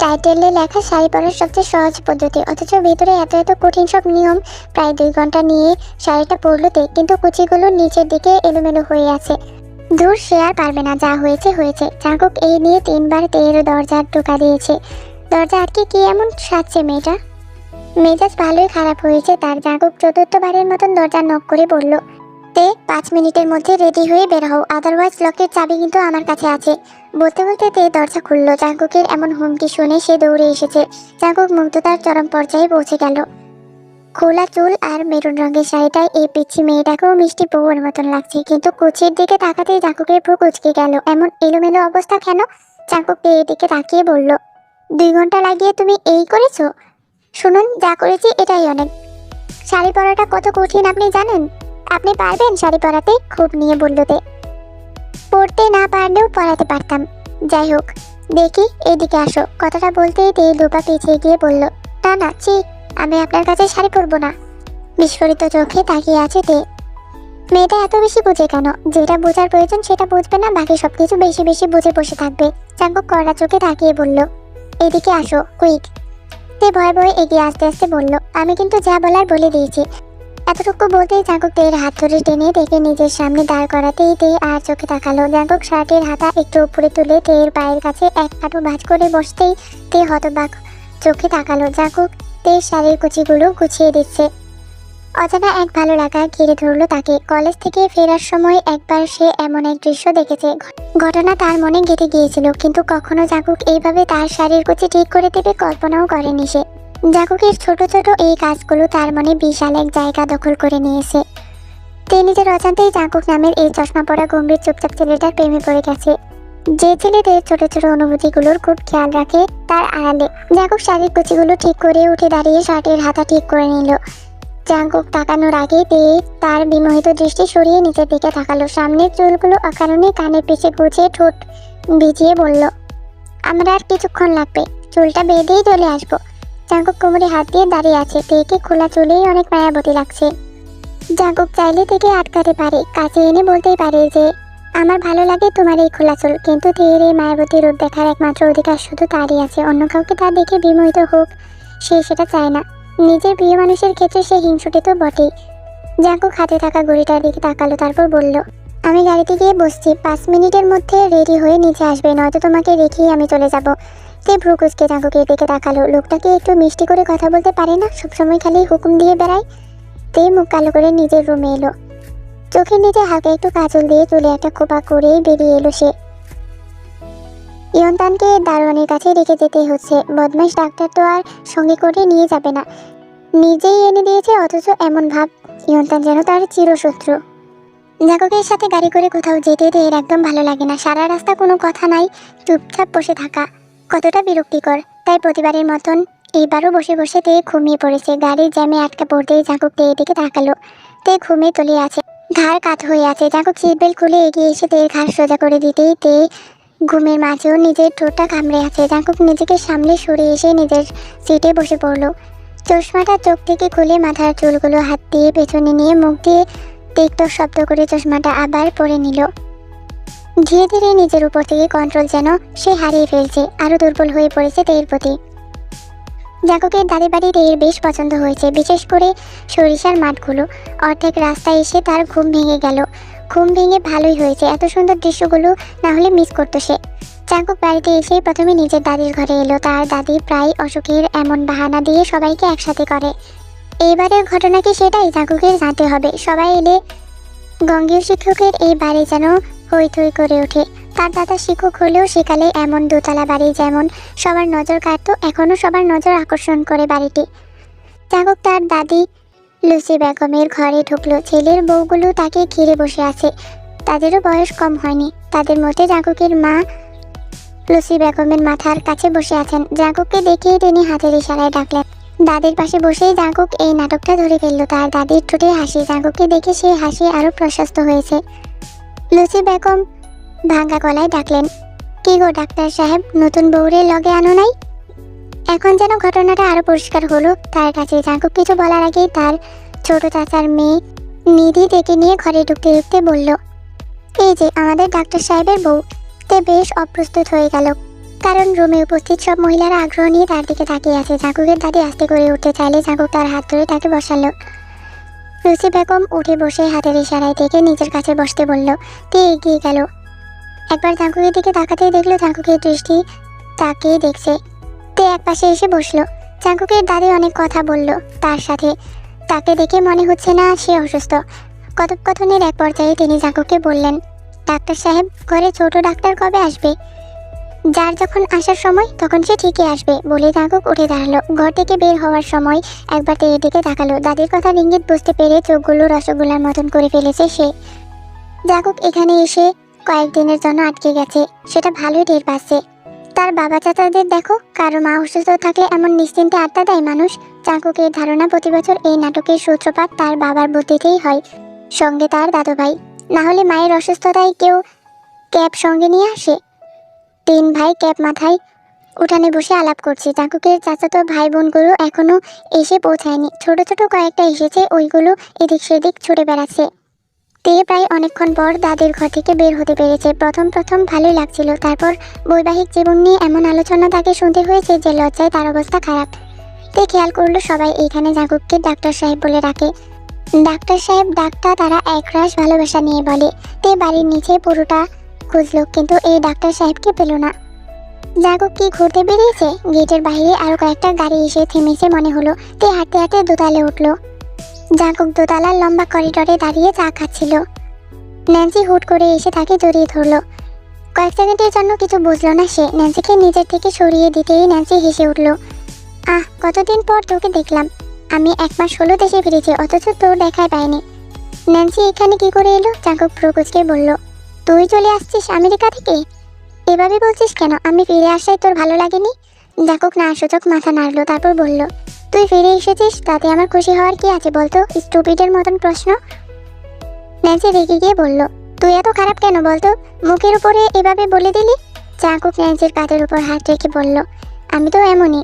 টাইটেলে লেখা শাড়ি পরার সবচেয়ে সহজ পদ্ধতি, অথচ ভেতরে এত এত কঠিন সব নিয়ম। প্রায় 2 ঘন্টা নিয়ে শাড়িটা পরলোতে, কিন্তু কুচিগুলো নিচের দিকে এলোমেলো হয়ে আছে। দূর, সে আর পারবে না, যা হয়েছে হয়েছে। জাঙ্কুক এই নিয়ে 3 বার তের দরজা টোকা দিয়েছে। দরজা আটকে কি এমন সাজছে মেয়েটা? মেজাজ ভালোই খারাপ হয়েছে তার। জাঙ্কুক 4র্থবারের মতন দরজা নক করে বলল, তে 5 মিনিটের মধ্যে রেডি হয়ে বের হও, আদারওয়াইজ লকের চাবি কিন্তু আমার কাছে আছে। বলতে বলতে তে দরজা খুললো। জাঙ্কুকের এমন হুমকি শুনে সে দৌড়ে এসেছে। জাঙ্কুক মুগ্ধতার চরম পর্যায়ে পৌঁছে গেল। খোলা চুল আর মেরুন রঙের শাড়িটায় এই পিচ্ছি মেয়েটাকেও মিষ্টি বউয়ের মতন লাগছে, কিন্তু কুচির দিকে তাকাতেই জাঙ্কুকের ভ্রু কুচকে গেল। এমন এলোমেলো অবস্থা কেন? জাঙ্কুক তের দিকে তাকিয়ে বলল, 2 ঘন্টা লাগিয়ে তুমি এই করেছো? শুনুন, যা করেছি এটাই অনেক। শাড়ি পরাটা কত কঠিন আপনি জানেন? আপনি পারবেন শাড়ি পরাতে? খুব নিয়ে বলল তে। পড়তে না পারলেও পরাতে পারতাম। যাই হোক, দেখি এদিকে আসো। কথাটা বলতেই তে দুপা পিছিয়ে গিয়ে বলল, না না, ছি, আমি আপনার কাছে শাড়ি পরবো না। বিস্ফোরিত চোখে তাকিয়ে আছে তে। মেয়েটা এত বেশি বুঝে কেন? যেটা বোঝার প্রয়োজন সেটা বুঝবে না, বাকি সবকিছু বেশি বেশি বুঝে বসে থাকবে। জাঙ্কুক কড়া চোখে তাকিয়ে বলল, এদিকে আসো, কুইক। তে ভয়ে ভয়ে এগিয়ে আসতে আসতে বলল, আমি কিন্তু যা বলার বলে দিয়েছি। এতটুকু বলতেই জাঙ্কুক তের হাত ধরে টেনে তেকে নিজের সামনে দাঁড় করাতেই তে আর চোখে তাকালো। জাঙ্কুক শার্টের হাতা একটু উপরে তুলে তের পায়ের কাছে এক হাঁটু ভাঁজ করে বসতেই তে হতবাক চোখে তাকালো। জাঙ্কুক তের শাড়ির কুচিগুলো গুছিয়ে দিচ্ছে। অজানা এক ভালো লাগা ঘিরে ধরলো তাকে। কলেজ থেকে ফেরার সময় একবার সে এমন এক দৃশ্য দেখেছে। ঘটনা তার মনে গেঁথে গিয়েছিল, কিন্তু কখনো জাঙ্কুক এইভাবে তার শাড়ির কুচি ঠিক করে দেবে কল্পনাও করেনি সে। জাঙ্কুকের ছোট ছোট এই কাজগুলো তার মনে বিশাল এক জায়গা দখল করে নিয়েছে। তে নিজের অজান্তেই জাঙ্কুক নামের এই চশমা পরা গম্ভীর চুপচাপ ছেলেটার প্রেমে পড়ে গেছে, যে ছেলেদের ছোট ছোট অনুভূতিগুলোর খুব খেয়াল রাখে তার আড়ালে। জাঙ্কুক শাড়ির কুচিগুলো ঠিক করে উঠে দাঁড়িয়ে শার্টের হাতা ঠিক করে নিল। জাঙ্কুক তাকানোর আগে তে তার বিমোহিত দৃষ্টি সরিয়ে নিচের দিকে তাকালো। সামনের চুলগুলো অকারণে কানের পিছে গুছিয়ে ঠোঁট ভিজিয়ে বলল, আমরা আর কিছুক্ষণ লাগবে, চুলটা বেঁধেই চলে আসবো। জাঙ্কুক কোমরে হাত দিয়ে দাঁড়িয়ে আছে। তেকে খোলা চুলেই অনেক মায়াবতী লাগছে। জাঙ্কুক চাইলে থেকে আটকাতে পারে, কাছে এনে বলতেই পারে যে আমার ভালো লাগে তোমার এই খোলা চুল, কিন্তু তের এই মায়াবতী রূপ দেখার একমাত্র অধিকার শুধু তারই আছে। অন্য কাউকে তা দেখে বিমোহিত হোক সে সেটা চায় না। নিজের প্রিয় মানুষের ক্ষেত্রে সে হিংসুটে তো বটেই। জাঙ্কুক হাতে থাকা ঘড়িটার দিকে তাকালো, তারপর বলল, আমি গাড়িতে গিয়ে বসছি, 5 মিনিটের মধ্যে রেডি হয়ে নিচে আসবে, নয়তো তোমাকে রেখেই আমি চলে যাব। তে ভ্রু কুচকে জাঙ্কুকের দিকে তাকালো। লোকটাকে একটু মিষ্টি করে কথা বলতে পারে না? সবসময় খালি হুকুম দিয়ে বেড়ায়। তে মুখ কালো করে নিজের রুমে এলো। চোখের নিচে হালকা একটু কাজল দিয়ে চুলে একটা খোপা করেই বেরিয়ে এলো সে। ইয়ন্তানকে দারোয়ানের কাছে রেখে যেতে হচ্ছে। বদমাইশ ডাক্তার তো আর সঙ্গে করে নিয়ে যাবে না, নিজেই এনে দিয়েছে, অথচ এমন ভাব ইয়ন্তান যেন তার চিরশত্রু। জাঙ্কুকের সাথে গাড়ি করে কোথাও যেতে এর একদম ভালো লাগে না। সারা রাস্তা কোনো কথা নাই, চুপচাপ বসে থাকা কতটা বিরক্তিকর। তাই প্রতিবারের মতন এইবারও বসে বসে তে ঘুমিয়ে পড়েছে। গাড়ির জ্যামে আটকা পড়তেই জাঙ্কুক তের দিকে তাকালো। তে ঘুমিয়ে তলিয়ে আছে, ঘাড় কাত হয়ে আছে। জাঙ্কুক সিট বেল্ট খুলে এগিয়ে এসে তের ঘাড় সোজা করে দিতেই তে ঘুমের মাঝেও নিজের ঠোঁটটা কামড়ে আছে। জাঙ্কুক নিজেকে সামলে সরে এসে নিজের সিটে বসে পড়লো। চশমাটা চোখ থেকে খুলে মাথার চুলগুলো হাত দিয়ে পেছনে নিয়ে মুখ দিয়ে টিকটক শব্দ করে চশমাটা আবার পরে নিল। ধীরে ধীরে নিজের উপর থেকে কন্ট্রোল যেন সে হারিয়ে ফেলছে, আরো দুর্বল হয়ে পড়েছে তেয়ের প্রতি। জাঙ্কুকের দাদি বাড়ি তেয়ের বেশ পছন্দ হয়েছে, বিশেষ করে সরিষার মাঠগুলো। অর্ধেক রাস্তায় এসে তার ঘুম ভেঙে গেল। ঘুম ভেঙে ভালোই হয়েছে, এত সুন্দর দৃশ্যগুলো না হলে মিস করতো সে। জাঙ্কুক বাড়িতে এসেই প্রথমে নিজের দাদির ঘরে এলো। তার দাদি প্রায় অসুখের এমন বাহানা দিয়ে সবাইকে একসাথে করে। এইবারের ঘটনা কি সেটাই জাঙ্কুকের জানতে হবে। সবাই এলে গঙ্গীয় শিক্ষকের এই বাড়ি যেন হই থই করে ওঠে। তার দাদা শিক্ষক হলেও সেকালে এমন দোতলা বাড়ি যেমন সবার নজর কাটতো, এখনো সবার নজর আকর্ষণ করে বাড়িটি। জাঙ্কুক তার দাদি লুসি বেগমের ঘরে ঢুকলো। ছেলের বউগুলো তাকে ঘিরে বসে আছে, তাদেরও বয়স কম হয়নি। তাদের মধ্যে জাঙ্কুকের মা লুসি বেগমের মাথার কাছে বসে আছেন। জাঙ্কুককে দেখেই তিনি হাতের ইশারায় ডাকলেন। দাদির পাশে বসেই জাঙ্কুক এই নাটকটা ধরে ফেললো। তার দাদির ঠোঁটে হাসি, জাঙ্কুককে দেখে সেই হাসি আরো প্রশস্ত হয়েছে। লুসি বেগম ভাঙ্গা গলায় ডাকলেন, কি গো ডাক্তার সাহেব, নতুন বউরে লগে আনো নাই? এখন যেন ঘটনাটা আরো পরিষ্কার হলো তার কাছে। জাঙ্কুক কিছু বলার আগেই তার ছোট চাচার মেয়ে নিধি ডেকে নিয়ে ঘরে ঢুকতে ঢুকতে বলল, এই যে আমাদের ডাক্তার সাহেবের বউ। তে বেশ অপ্রস্তুত হয়ে গেল, কারণ রুমে উপস্থিত সব মহিলারা আগ্রহ নিয়ে তার দিকে তাকিয়ে আছে। জাঙ্কুকের দাদি আস্তে করে উঠতে চাইলে জাঙ্কুক তার হাত ধরে তাকে বসালো। লুসি বেগম উঠে বসে হাতের ইশারায় থেকে নিজের কাছে বসতে বলল। তে এগিয়ে গেল। একবার জাঙ্কুকের দিকে তাকাতেই দেখলো জাঙ্কুকের দৃষ্টি তাকেই দেখছে। তে এক পাশে এসে বসলো। জাঙ্কুকের দাদি অনেক কথা বলল তার সাথে। তাকে দেখে মনে হচ্ছে না সে অসুস্থ। কথোপকথনের এক পর্যায়ে তিনি জাঙ্কুককে বললেন, ডাক্তার সাহেব, ঘরে ছোট ডাক্তার কবে আসবে? যার যখন আসার সময় তখন সে ঠিকই আসবে, বলে জাঙ্কুক উঠে দাঁড়ালো। ঘর থেকে বের হওয়ার সময় একবার তেয়ের দিকে তাকালো। দাদির কথার ইঙ্গিত বুঝতে পেরে চোখগুলো রসগোল্লার মতন করে ফেলেছে সে। জাঙ্কুক এখানে এসে কয়েকদিনের জন্য আটকে গেছে, সেটা ভালোই টের পাচ্ছে। তার বাবা চাচাদের দেখো, কারো মা অসুস্থ থাকলে এমন নিশ্চিন্তে আড্ডা দেয় মানুষ। জাঙ্কুকের ধারণা প্রতি বছর এই নাটকের সূত্রপাত তার বাবার বুদ্ধিতেই হয়, সঙ্গে তার দাদু ভাই। না হলে মায়ের অসুস্থতায় কেউ ক্যাব সঙ্গে নিয়ে আসে? তিন ভাই ক্যাব মাথায় উঠানে বসে আলাপ করছে। জাঙ্কুকের চাচাতো ভাই বোনগুলো এখনো এসে পৌঁছায়নি। ছোট ছোট কয়েকটা এসেছে, ওইগুলো এদিক সেদিক ছুটে বেড়াচ্ছে। তে প্রায় অনেকক্ষণ পর দাদির ঘর থেকে বের হতে পেরেছে। প্রথম প্রথম ভালোই লাগছিল, তারপর বৈবাহিক জীবন নিয়ে এমন আলোচনা তাকে শুনতে হয়েছে যে লজ্জায় তার অবস্থা খারাপ। তে খেয়াল করলো সবাই এইখানে জাঙ্কুককে ডাক্তার সাহেব বলে ডাকে। ডাক্তার সাহেব ডাকটা তারা একরাশ ভালোবাসা নিয়ে বলে। তে বাড়ির নিচে পুরোটা খুঁজলো, কিন্তু এই ডাক্তার সাহেবকে পেল না। জাঙ্কুক কি ঘুরতে বেরিয়েছে? গেটের বাইরে আরো কয়েকটা গাড়ি এসে থেমেছে মনে হলো। তে হাঁটতে হাঁটতে দোতলায় উঠলো। জাঙ্কুক দোতলার লম্বা করিডোরে দাঁড়িয়ে চা খাচ্ছিল। ন্যান্সি হুট করে এসে তাকে জড়িয়ে ধরলো। কয়েক সেকেন্ডের জন্য কিছু বুঝলো না সে। ন্যান্সিকে নিজের থেকে সরিয়ে দিতেই ন্যান্সি হেসে উঠল। আহ, কতদিন পর তোকে দেখলাম। আমি 1 মাস হলো দেশে ফিরেছি, অথচ তোর দেখাই পাইনি। ন্যান্সি এখানে কি করে এলো? জাঙ্কুক প্রকুচকে বলল, তুই চলে আসছিস আমেরিকা থেকে? এভাবে বলছিস কেন? আমি ফিরে আসাই তোর ভালো লাগেনি? জাঙ্কুক না সূচক মাথা নাড়লো, তারপর বলল, তুই ফিরে এসেছিস তাতে আমার খুশি হওয়ার কি আছে বলতো? স্টুপিডের মতন প্রশ্ন। ন্যান্সি রেগে গিয়ে বলল, তুই এত খারাপ কেন বলতো? মুখের উপরে এভাবে বলে দিলি। জাঙ্কুক ন্যান্সির কাঁধের উপর হাত রেখে বলল, আমি তো এমনই।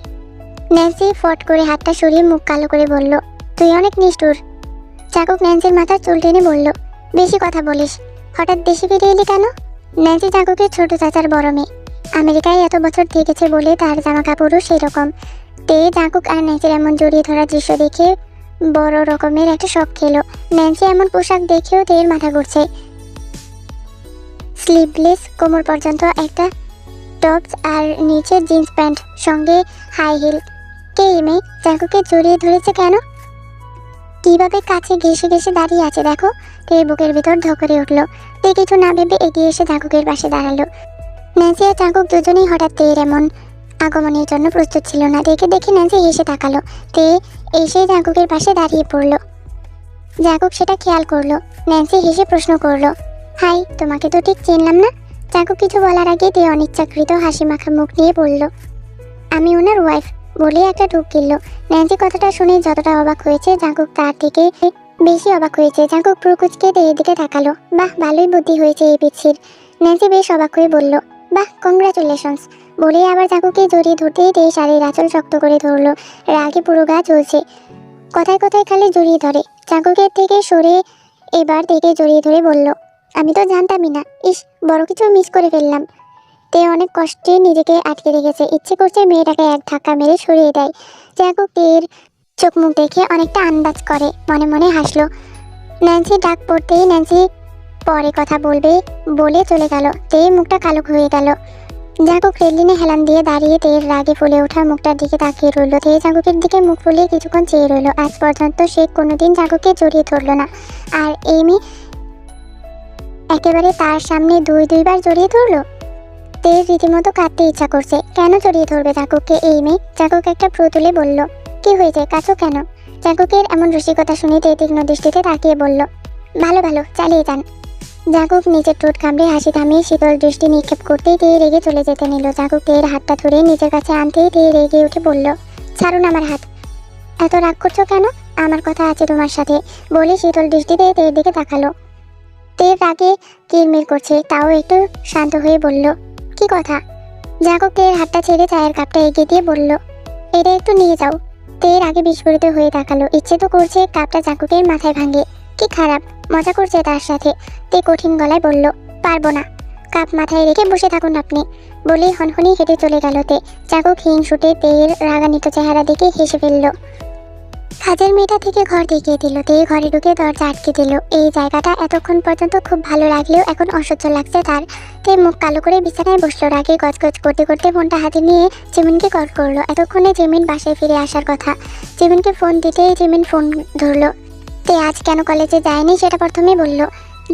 ন্যান্সি ফট করে হাতটা সরিয়ে মুখ কালো করে বলল, তুই অনেক নিষ্ঠুর। জাঙ্কুক ন্যান্সির মাথার চুল টেনে বলল, বেশি কথা বলিস। হঠাৎ দেশে ফিরে এলি কেন? ন্যান্সি জাঙ্কুকের ছোট চাচার বড় মেয়ে। আমেরিকায় এত বছর থেকেছে বলে তার জামা কাপড়ও সেই রকম। তে জাঙ্কুক আর ন্যান্সির এমন জড়িয়ে ধরার দৃশ্য দেখে বড় রকমের একটা শখ খেলো। ন্যান্সি এমন পোশাক দেখেও তের মাথা ঘুরছে। স্লিভলেস, কোমর পর্যন্ত একটা টপস আর নিচে জিন্স প্যান্ট, সঙ্গে হাই হিল। কে মেয়ে? জাঙ্কুকে জড়িয়ে ধরেছে কেন? কিভাবে কাছে ঘেসে ঘেসে দাঁড়িয়ে আছে দেখো। তে বুকের ভিতর ধকরে উঠলো। তে কিছু না ভেবে এগিয়ে এসে জাঙ্কুকের পাশে দাঁড়ালো। ন্যান্সি আর জাঙ্কুক দুজনেই হঠাৎ তের এমন আগমনের জন্য প্রস্তুত ছিল না। তেকে দেখে ন্যান্সি হেসে তাকালো। তে এসে জাঙ্কুকের পাশে দাঁড়িয়ে পড়লো। জাঙ্কুক সেটা খেয়াল করলো। ন্যান্সি হেসে প্রশ্ন করলো, হাই, তোমাকে তো ঠিক চিনলাম না। জাঙ্কুক কিছু বলার আগে তে অনিচ্ছাকৃত হাসি মাখা মুখ নিয়ে বলল, আমি ওনার ওয়াইফ, বলে একটা ঢুক গিলল। ন্যান্সি কথাটা শুনে যতটা অবাক হয়েছে জাঙ্কুক তার থেকে বেশি অবাক হয়েছে। জাঙ্কুক প্রকুচকে তেয়ের দিকে তাকালো। বাহ, ভালোই বুদ্ধি হয়েছে এই পিচ্ছির। ন্যান্সি বেশ অবাক হয়ে বলল, বাহ, কংগ্রাচুলেশনস। বলে আবার জাঙ্কুককে জড়িয়ে ধরতেই তে শাড়ির আঁচল শক্ত করে ধরলো। রাগে পুরো গা জ্বলছে। কথায় কথায় খালি জড়িয়ে ধরে। জাঙ্কুকের থেকে সরে এবার তেকে জড়িয়ে ধরে বলল, আমি তো জানতামই না। ইস, বড় কিছু মিস করে ফেললাম। তে অনেক কষ্টে নিজেকে আটকে রেখেছে। ইচ্ছে করছে মেয়েটাকে এক ধাক্কা মেরে সরিয়ে দেয়। জাগো তের চোখ মুখ দেখে অনেকটা আন্দাজ করে, মনে মনে হাসলো। ন্যান্সি ডাক পড়তেই ন্যান্সি পরে কথা বলবে বলে চলে গেল। তে মুখটা কালো হয়ে গেল। জাগুক রেলিনে হেলান দিয়ে দাঁড়িয়ে তের রাগে ফুলে ওঠা মুখটার দিকে তাকিয়ে রইল। তে জাগুকের দিকে মুখ ফুলিয়ে কিছুক্ষণ চেয়ে রইল। আজ পর্যন্ত সে কোনোদিন জাগুকে জড়িয়ে ধরল না, আর এই মেয়ে একেবারে তার সামনে দুইবার জড়িয়ে ধরলো। তের রীতিমতো কাঁদতে ইচ্ছা করছে। কেন জড়িয়ে ধরবে জাগুককে এই মেয়ে? জাগুক একটা ভ্রু তুলে বলল, কি হয়েছে, কাছো কেন? জাগুকের এমন রসিকতা শুনে তে তীক্ষ্ণ দৃষ্টিতে তাকিয়ে বলল, ভালো ভালো, চালিয়ে যান। জাগুক নিজের ঠোঁট কামড়ে হাসি থামিয়ে শীতল দৃষ্টি নিক্ষেপ করতেই তে রেগে চলে যেতে নিল। জাগুক তের হাতটা ধরে নিজের কাছে আনতেই তে রেগে উঠে বলল, ছাড়ুন আমার হাত। এত রাগ করছো কেন? আমার কথা আছে তোমার সাথে, বলে শীতল দৃষ্টিতে তের দিকে তাকালো। তের রাগে কিরমির করছে, তাও একটু শান্ত হয়ে বলল, কি কথা? জাগুক তের হাতটা ছেড়ে চায়ের কাপটা এগিয়ে দিয়ে বলল, এটা একটু নিয়ে যাও। তের আগে বিস্ফোরিত হয়ে তাকালো। ইচ্ছে তো করছে কাপটা জাগুকের মাথায় ভাঙে। কি খারাপ মজা করছে তার সাথে। তে কঠিন গলায় বলল, পারবো না। কাপ মাথায় রেখে বসে থাকুন আপনি, বলেই হনহনি হেঁটে চলে গেল তে। জাগুক হিংসুটে তের রাগান্বিত চেহারা দেখে হেসে ফেলল। কাজের মেয়েটা থেকে ঘর দেখিয়ে দিল। তে ঘরে ঢুকে দরজা আটকে দিল। এই জায়গাটা এতক্ষণ পর্যন্ত খুব ভালো লাগলেও এখন অসহ্য লাগছে তার। তে মুখ কালো করে বিছানায় বসলো। রাগে গজগজ করতে করতে ফোনটা হাতে নিয়ে জিমিনকে কল করলো। এতক্ষণে জিমিন বাসায় ফিরে আসার কথা। জিমিনকে ফোন দিতেই জিমিন ফোন ধরলো। তে আজ কেন কলেজে যায়নি সেটা প্রথমে বলল।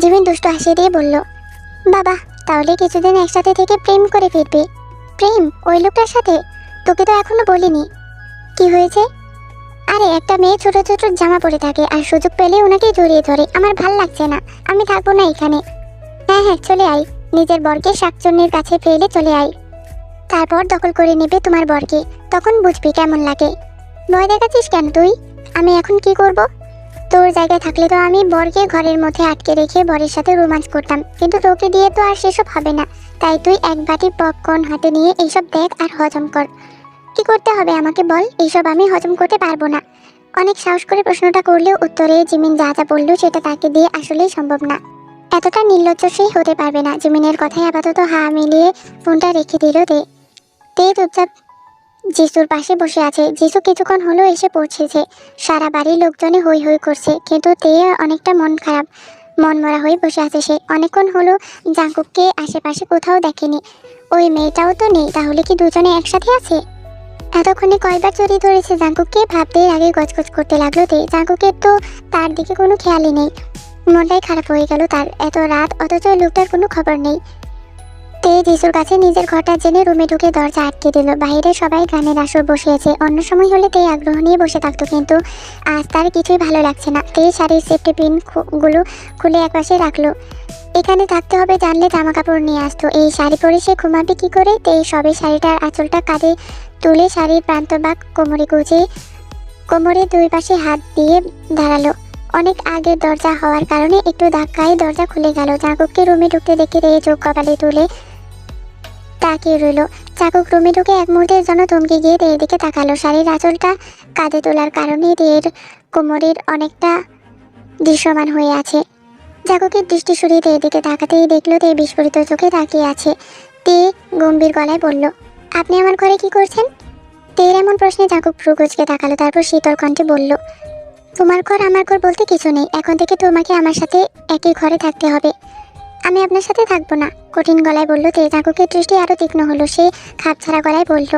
জিমিন দুষ্ট হাসি দিয়ে বলল, বাবা, তাহলে কিছুদিন একসাথে থেকে প্রেম করে ফিরবে। প্রেম ওই লোকটার সাথে? তোকে তো এখনো বলিনি। কি হয়েছে? আরে একটা মেয়ে ছোট ছোট জামা পরে থাকে আর সুযোগ পেলে ওনাকে জড়িয়ে ধরে। আমার ভাল লাগছে না, আমি থাকবো না এখানে। হ্যাঁ হ্যাঁ, চলে আয়। নিজের বরকে শাকচুন্নির কাছে ফেলে চলে আয়। তারপর দখল করে নেবে তোমার বরকে, তখন বুঝবি কেমন লাগে। ভয় দেখাচ্ছিস কেন তুই? আমি এখন কি করব? তোর জায়গায় থাকলে তো আমি বরকে ঘরের মধ্যে আটকে রেখে বরের সাথে রোমান্স করতাম, কিন্তু তোকে দিয়ে তো আর সেসব হবে না। তাই তুই এক বাটি পপকর্ন হাতে নিয়ে এইসব দেখ আর হজম কর। কি করতে হবে আমাকে বল, এইসব আমি হজম করতে পারবো না। অনেক সাহস করে প্রশ্নটা করলেও উত্তরে জিমিন যা যা বললো সেটা তাকে দিয়ে আসলেই সম্ভব না। এতটা নির্লজ্জ সে হতে পারবে না। জিমিনের কথায় আপাতত হা মিলিয়ে ফোনটা রেখে দিল তে। তে চুপচাপ যিশুর পাশে বসে আছে। যিশু কিছুক্ষণ হলো এসে পৌঁছেছে। সারা বাড়ির লোকজনে হই হই করছে, কিন্তু তে অনেকটা মন খারাপ, মন মরা হয়ে বসে আছে সে। অনেকক্ষণ হলো জাঙ্কুককে আশেপাশে কোথাও দেখেনি। ওই মেয়েটাও তো নেই, তাহলে কি দুজনে একসাথে আছে? এতক্ষণে কয়বার জড়িয়ে ধরেছে জাঙ্কুককে ভাবতে আগে গজগজ করতে লাগলো তে। জাঙ্কুকের তো তার দিকে কোনো খেয়ালই নেই। মনটাই খারাপ হয়ে গেল তার। এত রাত অথচ লোকটার কোনো খবর নেই। তে যিশুর কাছে নিজের ঘরটা জেনে রুমে ঢুকে দরজা আটকে দিল। বাইরে সবাই গানের আসর বসিয়েছে। অন্য সময় হলে তে আগ্রহ নিয়ে বসে থাকতো, কিন্তু আজ তার কিছুই ভালো লাগছে না। তে শাড়ির সেফটি পিন গুলো খুলে একপাশে রাখলো। এখানে থাকতে হবে জানলে জামা কাপড় নিয়ে আসতো। এই শাড়ি পরে সে ঘুমাবে কি করে? তে সবে শাড়িটার আঁচলটা কাঁধে তুলে শাড়ির প্রান্তভাগ কোমরে গুজে কোমরে দুই পাশে হাত দিয়ে দাঁড়ালো। অনেক আগের দরজা হওয়ার কারণে একটু ধাক্কায় দরজা খুলে গেল। জাগুককে রুমে ঢুকতে দেখে তে চোখ কপালে তুলে তাকিয়ে রইল। জাগুক রুমে ঢুকে এক মুহূর্তের জন্য থমকে গিয়ে তের দিকে তাকালো। শাড়ির আঁচলটা কাঁধে তোলার কারণে তের কোমরের অনেকটা দৃশ্যমান হয়ে আছে। জাগুকের দৃষ্টি সরিয়ে তের দিকে তাকাতেই দেখলো তে বিস্ফোরিত চোখে তাকিয়ে আছে। তে গম্ভীর গলায় বলল, আপনি আমার ঘরে কি করছেন? তের এমন প্রশ্নে জাগুক ভ্রু কুঁচকে তাকালো, তারপর শীতল কণ্ঠে বলল, তোমার ঘর আমার ঘর বলতে কিছু নেই। এখন থেকে তোমাকে আমার সাথে একই ঘরে থাকতে হবে। আমি আপনার সাথে থাকবো না, কঠিন গলায় বলল তে। জাগুকের দৃষ্টি আরো তীক্ষ্ণ হলো। সে খাপছাড়া গলায় বলল,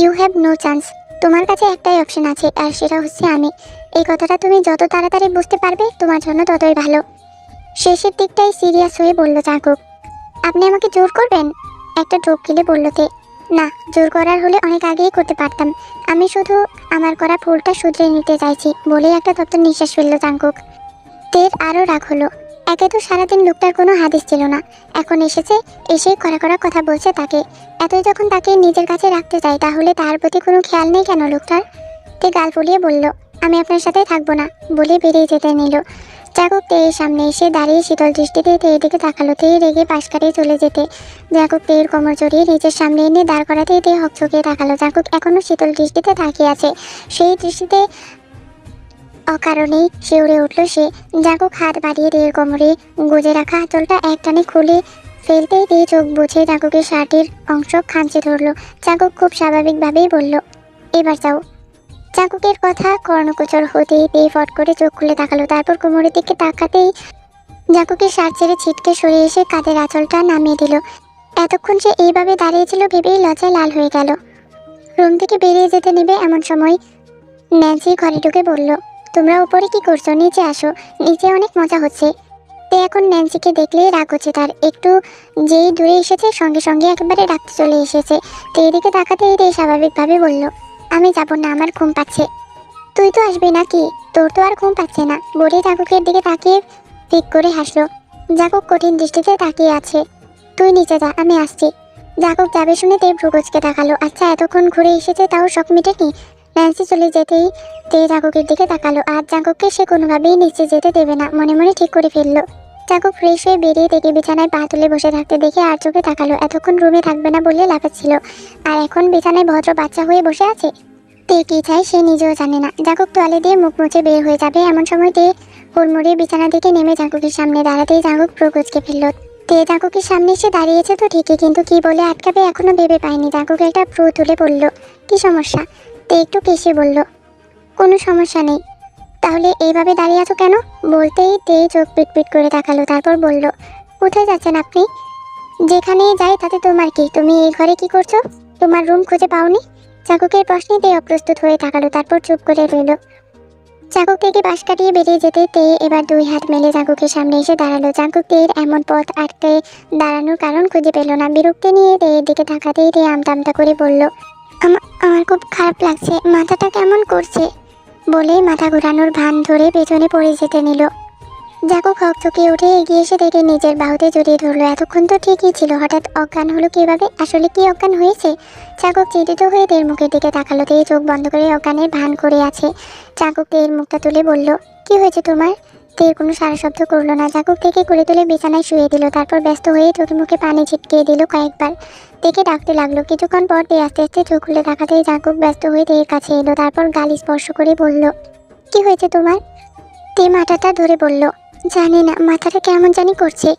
ইউ হ্যাভ নো চান্স। তোমার কাছে একটাই অপশন আছে, আর সেটা হচ্ছে আমি। এই কথাটা তুমি যত তাড়াতাড়ি বুঝতে পারবে তোমার জন্য ততই ভালো। শেষের দিকটাই সিরিয়াস হয়ে বলল জাগুক, আপনি আমাকে জোর করবেন? একটা ঢোক গিলে বলল তে, না, জোর করার হলে অনেক আগেই করতে পারতাম। আমি শুধু আমার করা ভুলটা শুধরে নিতে চাইছি, বলেই একটা তপ্ত নিঃশ্বাস ফেলল জাঙ্কুক। তের আরও রাগ হলো। একে তো সারাদিন লোকটার কোনো হাদিস ছিল না, এখন এসেছে, এসেই কড়া কড়া কথা বলছে তাকে। এতই যখন তাকে নিজের কাছে রাখতে চাই, তাহলে তার প্রতি কোনো খেয়াল নেই কেন লোকটার? তে গাল ফুলিয়ে বলল, আমি আপনার সাথে থাকবো না, বলে বেরিয়ে যেতে নিল। জাগুক তের সামনে এসে দাঁড়িয়ে শীতল দৃষ্টিতে তের দিকে তাকালো। তে রেগে পাশ কাটিয়ে চলে যেতে জাগুক তের কোমর জড়িয়ে নিজের সামনে এনে দাঁড় করাতে তে হকচকিয়ে তাকালো। জাগুক এখনো শীতল দৃষ্টিতে তাকিয়ে আছে। সেই দৃষ্টিতে অকারণেই শিউরে উঠল সে। জাঙ্কুক হাত বাড়িয়ে তেয়ের কোমরে গুজে রাখা আঁচলটা একটানে খুলে ফেলতেই তেয়ে চোখ বুঝে জাঙ্কুকের শার্টের অংশ খামচে ধরলো। জাঙ্কুক খুব স্বাভাবিকভাবেই বলল, এবার যাও। জাঙ্কুকের কথা কর্ণগোচর হতেই তেয়ে ফট করে চোখ খুলে তাকালো। তারপর কোমরের দিকে তাকাতেই জাঙ্কুকের শার্ট ছেড়ে ছিটকে সরে এসে কাঁধের আঁচলটা নামিয়ে দিল। এতক্ষণ সে এইভাবে দাঁড়িয়েছিল ভেবেই লজ্জায় লাল হয়ে গেল। রুম থেকে বেরিয়ে যেতে নেবে এমন সময় ন্যান্সি ঘরে ঢুকে বলল, তোমরা উপরে কি করছো? নিচে আসো, নিচে অনেক মজা হচ্ছে। তে এখন ন্যান্সিকে দেখলেই রাগ হচ্ছে তার। একটু যেই দূরে এসেছে সঙ্গে সঙ্গে একেবারে ডাকতে চলে এসেছে। তো এদিকে তাকাতেই তে স্বাভাবিকভাবে বলল, আমি যাব না, আমার ঘুম পাচ্ছে। তুই তো আসবি নাকি? তোর তো আর ঘুম পাচ্ছে না বলে জাঙ্কুকের দিকে তাকিয়ে ফিক করে হাসলো। জাঙ্কুক কঠিন দৃষ্টিতে তাকিয়ে আছে। তুই নিচে যা, আমি আসছি। জাঙ্কুক যাবে শুনে তে ভ্রুকুচকে তাকালো। আচ্ছা, এতক্ষণ ঘুরে এসেছে তাও শখ মেটেনি। ন্যান্সি চলে যেতেই তে জাঙ্কুকের দিকে তাকালো। আর জাঙ্কুককে সে কোনোভাবেই নিচে যেতে দেবে না, মনে মনে ঠিক করে ফেললো। জাঙ্কুক ফ্রেশ হয়ে বেরিয়ে থেকে বিছানায় পা তুলে বসে থাকতে দেখে আর চোখে তাকালো। এতক্ষণ রুমে থাকবে না বলে লাফাচ্ছিল, আর এখন বিছানায় ভদ্র বাচ্চা হয়ে বসে আছে। তে কি চায় সে নিজেও জানে না। জাঙ্কুক তোয়ালে দিয়ে মুখ মুছে বের হয়ে যাবে এমন সময় তে হুড়মুড়িয়ে বিছানা থেকে নেমে জাঙ্কুকের সামনে দাঁড়াতেই জাঙ্কুক ভ্রুকুচকে ফেলল। তে জাঙ্কুকের সামনে এসে দাঁড়িয়েছে তো ঠিকই, কিন্তু কি বলে আটকাবে এখনো ভেবে পায়নি। জাঙ্কুক একটা ভ্রু তুলে বলল, কি সমস্যা? তে একটু কেসে বলল, কোনো সমস্যা নেই। তাহলে এইভাবে দাঁড়িয়ে আছো কেন? বলতেই তে চোখ পিটপিট করে তাকালো। তারপর বলল, কোথায় যাচ্ছেন আপনি? যেখানে যাই তাতে তোমার কি? তুমি এই ঘরে কি করছো? তোমার রুম খুঁজে পাওনি? জাঙ্কুকের প্রশ্নে তে অপ্রস্তুত হয়ে তাকালো। তারপর চুপ করে রইল। জাঙ্কুক থেকে পাশ কাটিয়ে বেরিয়ে যেতে তে এবার দুই হাত মেলে জাঙ্কুকের সামনে এসে দাঁড়ালো। জাঙ্কুক তের এমন পথ আটকে দাঁড়ানোর কারণ খুঁজে পেল না। বিরক্তি নিয়ে তের দিকে তাকাতেই তে আমতা করে বলল, আমার খুব খারাপ লাগছে, মাথাটা কেমন করছে। বলেই মাথা ঘোরানোর ভান ধরে পেছনে পড়ে যেতে নিল। জাঙ্কুক হকচকিয়ে উঠে এগিয়ে এসে দেখে নিজের বাহুতে জড়িয়ে ধরলো। এতক্ষণ তো ঠিকই ছিল, হঠাৎ অজ্ঞান হলো কিভাবে? আসলে কি অজ্ঞান হয়েছে? জাঙ্কুক চিন্তিত হয়ে তের মুখের দিকে তাকালো। তে চোখ বন্ধ করে অজ্ঞানের ভান করে আছে। জাঙ্কুক তের মুখটা তুলে বলল, কি হয়েছে তোমার? তের কোনো সারা শব্দ করলো না। জাঙ্কুক থেকে কুলে তুলে বিছানায় শুয়ে দিল। তারপর ব্যস্ত হয়ে চোখে মুখে পানি ছিটকিয়ে দিল কয়েকবার। তেকে ডাকতে লাগলো। কিছুক্ষণ পর তে আস্তে আস্তে চোখ খুলে তাকাতেই জাঙ্কুক ব্যস্ত হয়ে তের কাছে এলো। তারপর গালি স্পর্শ করে বলল, কি হয়েছে তোমার? তে মাথাটা ধরে বলল, জানি না, মাথাটা কেমন জানি করছে।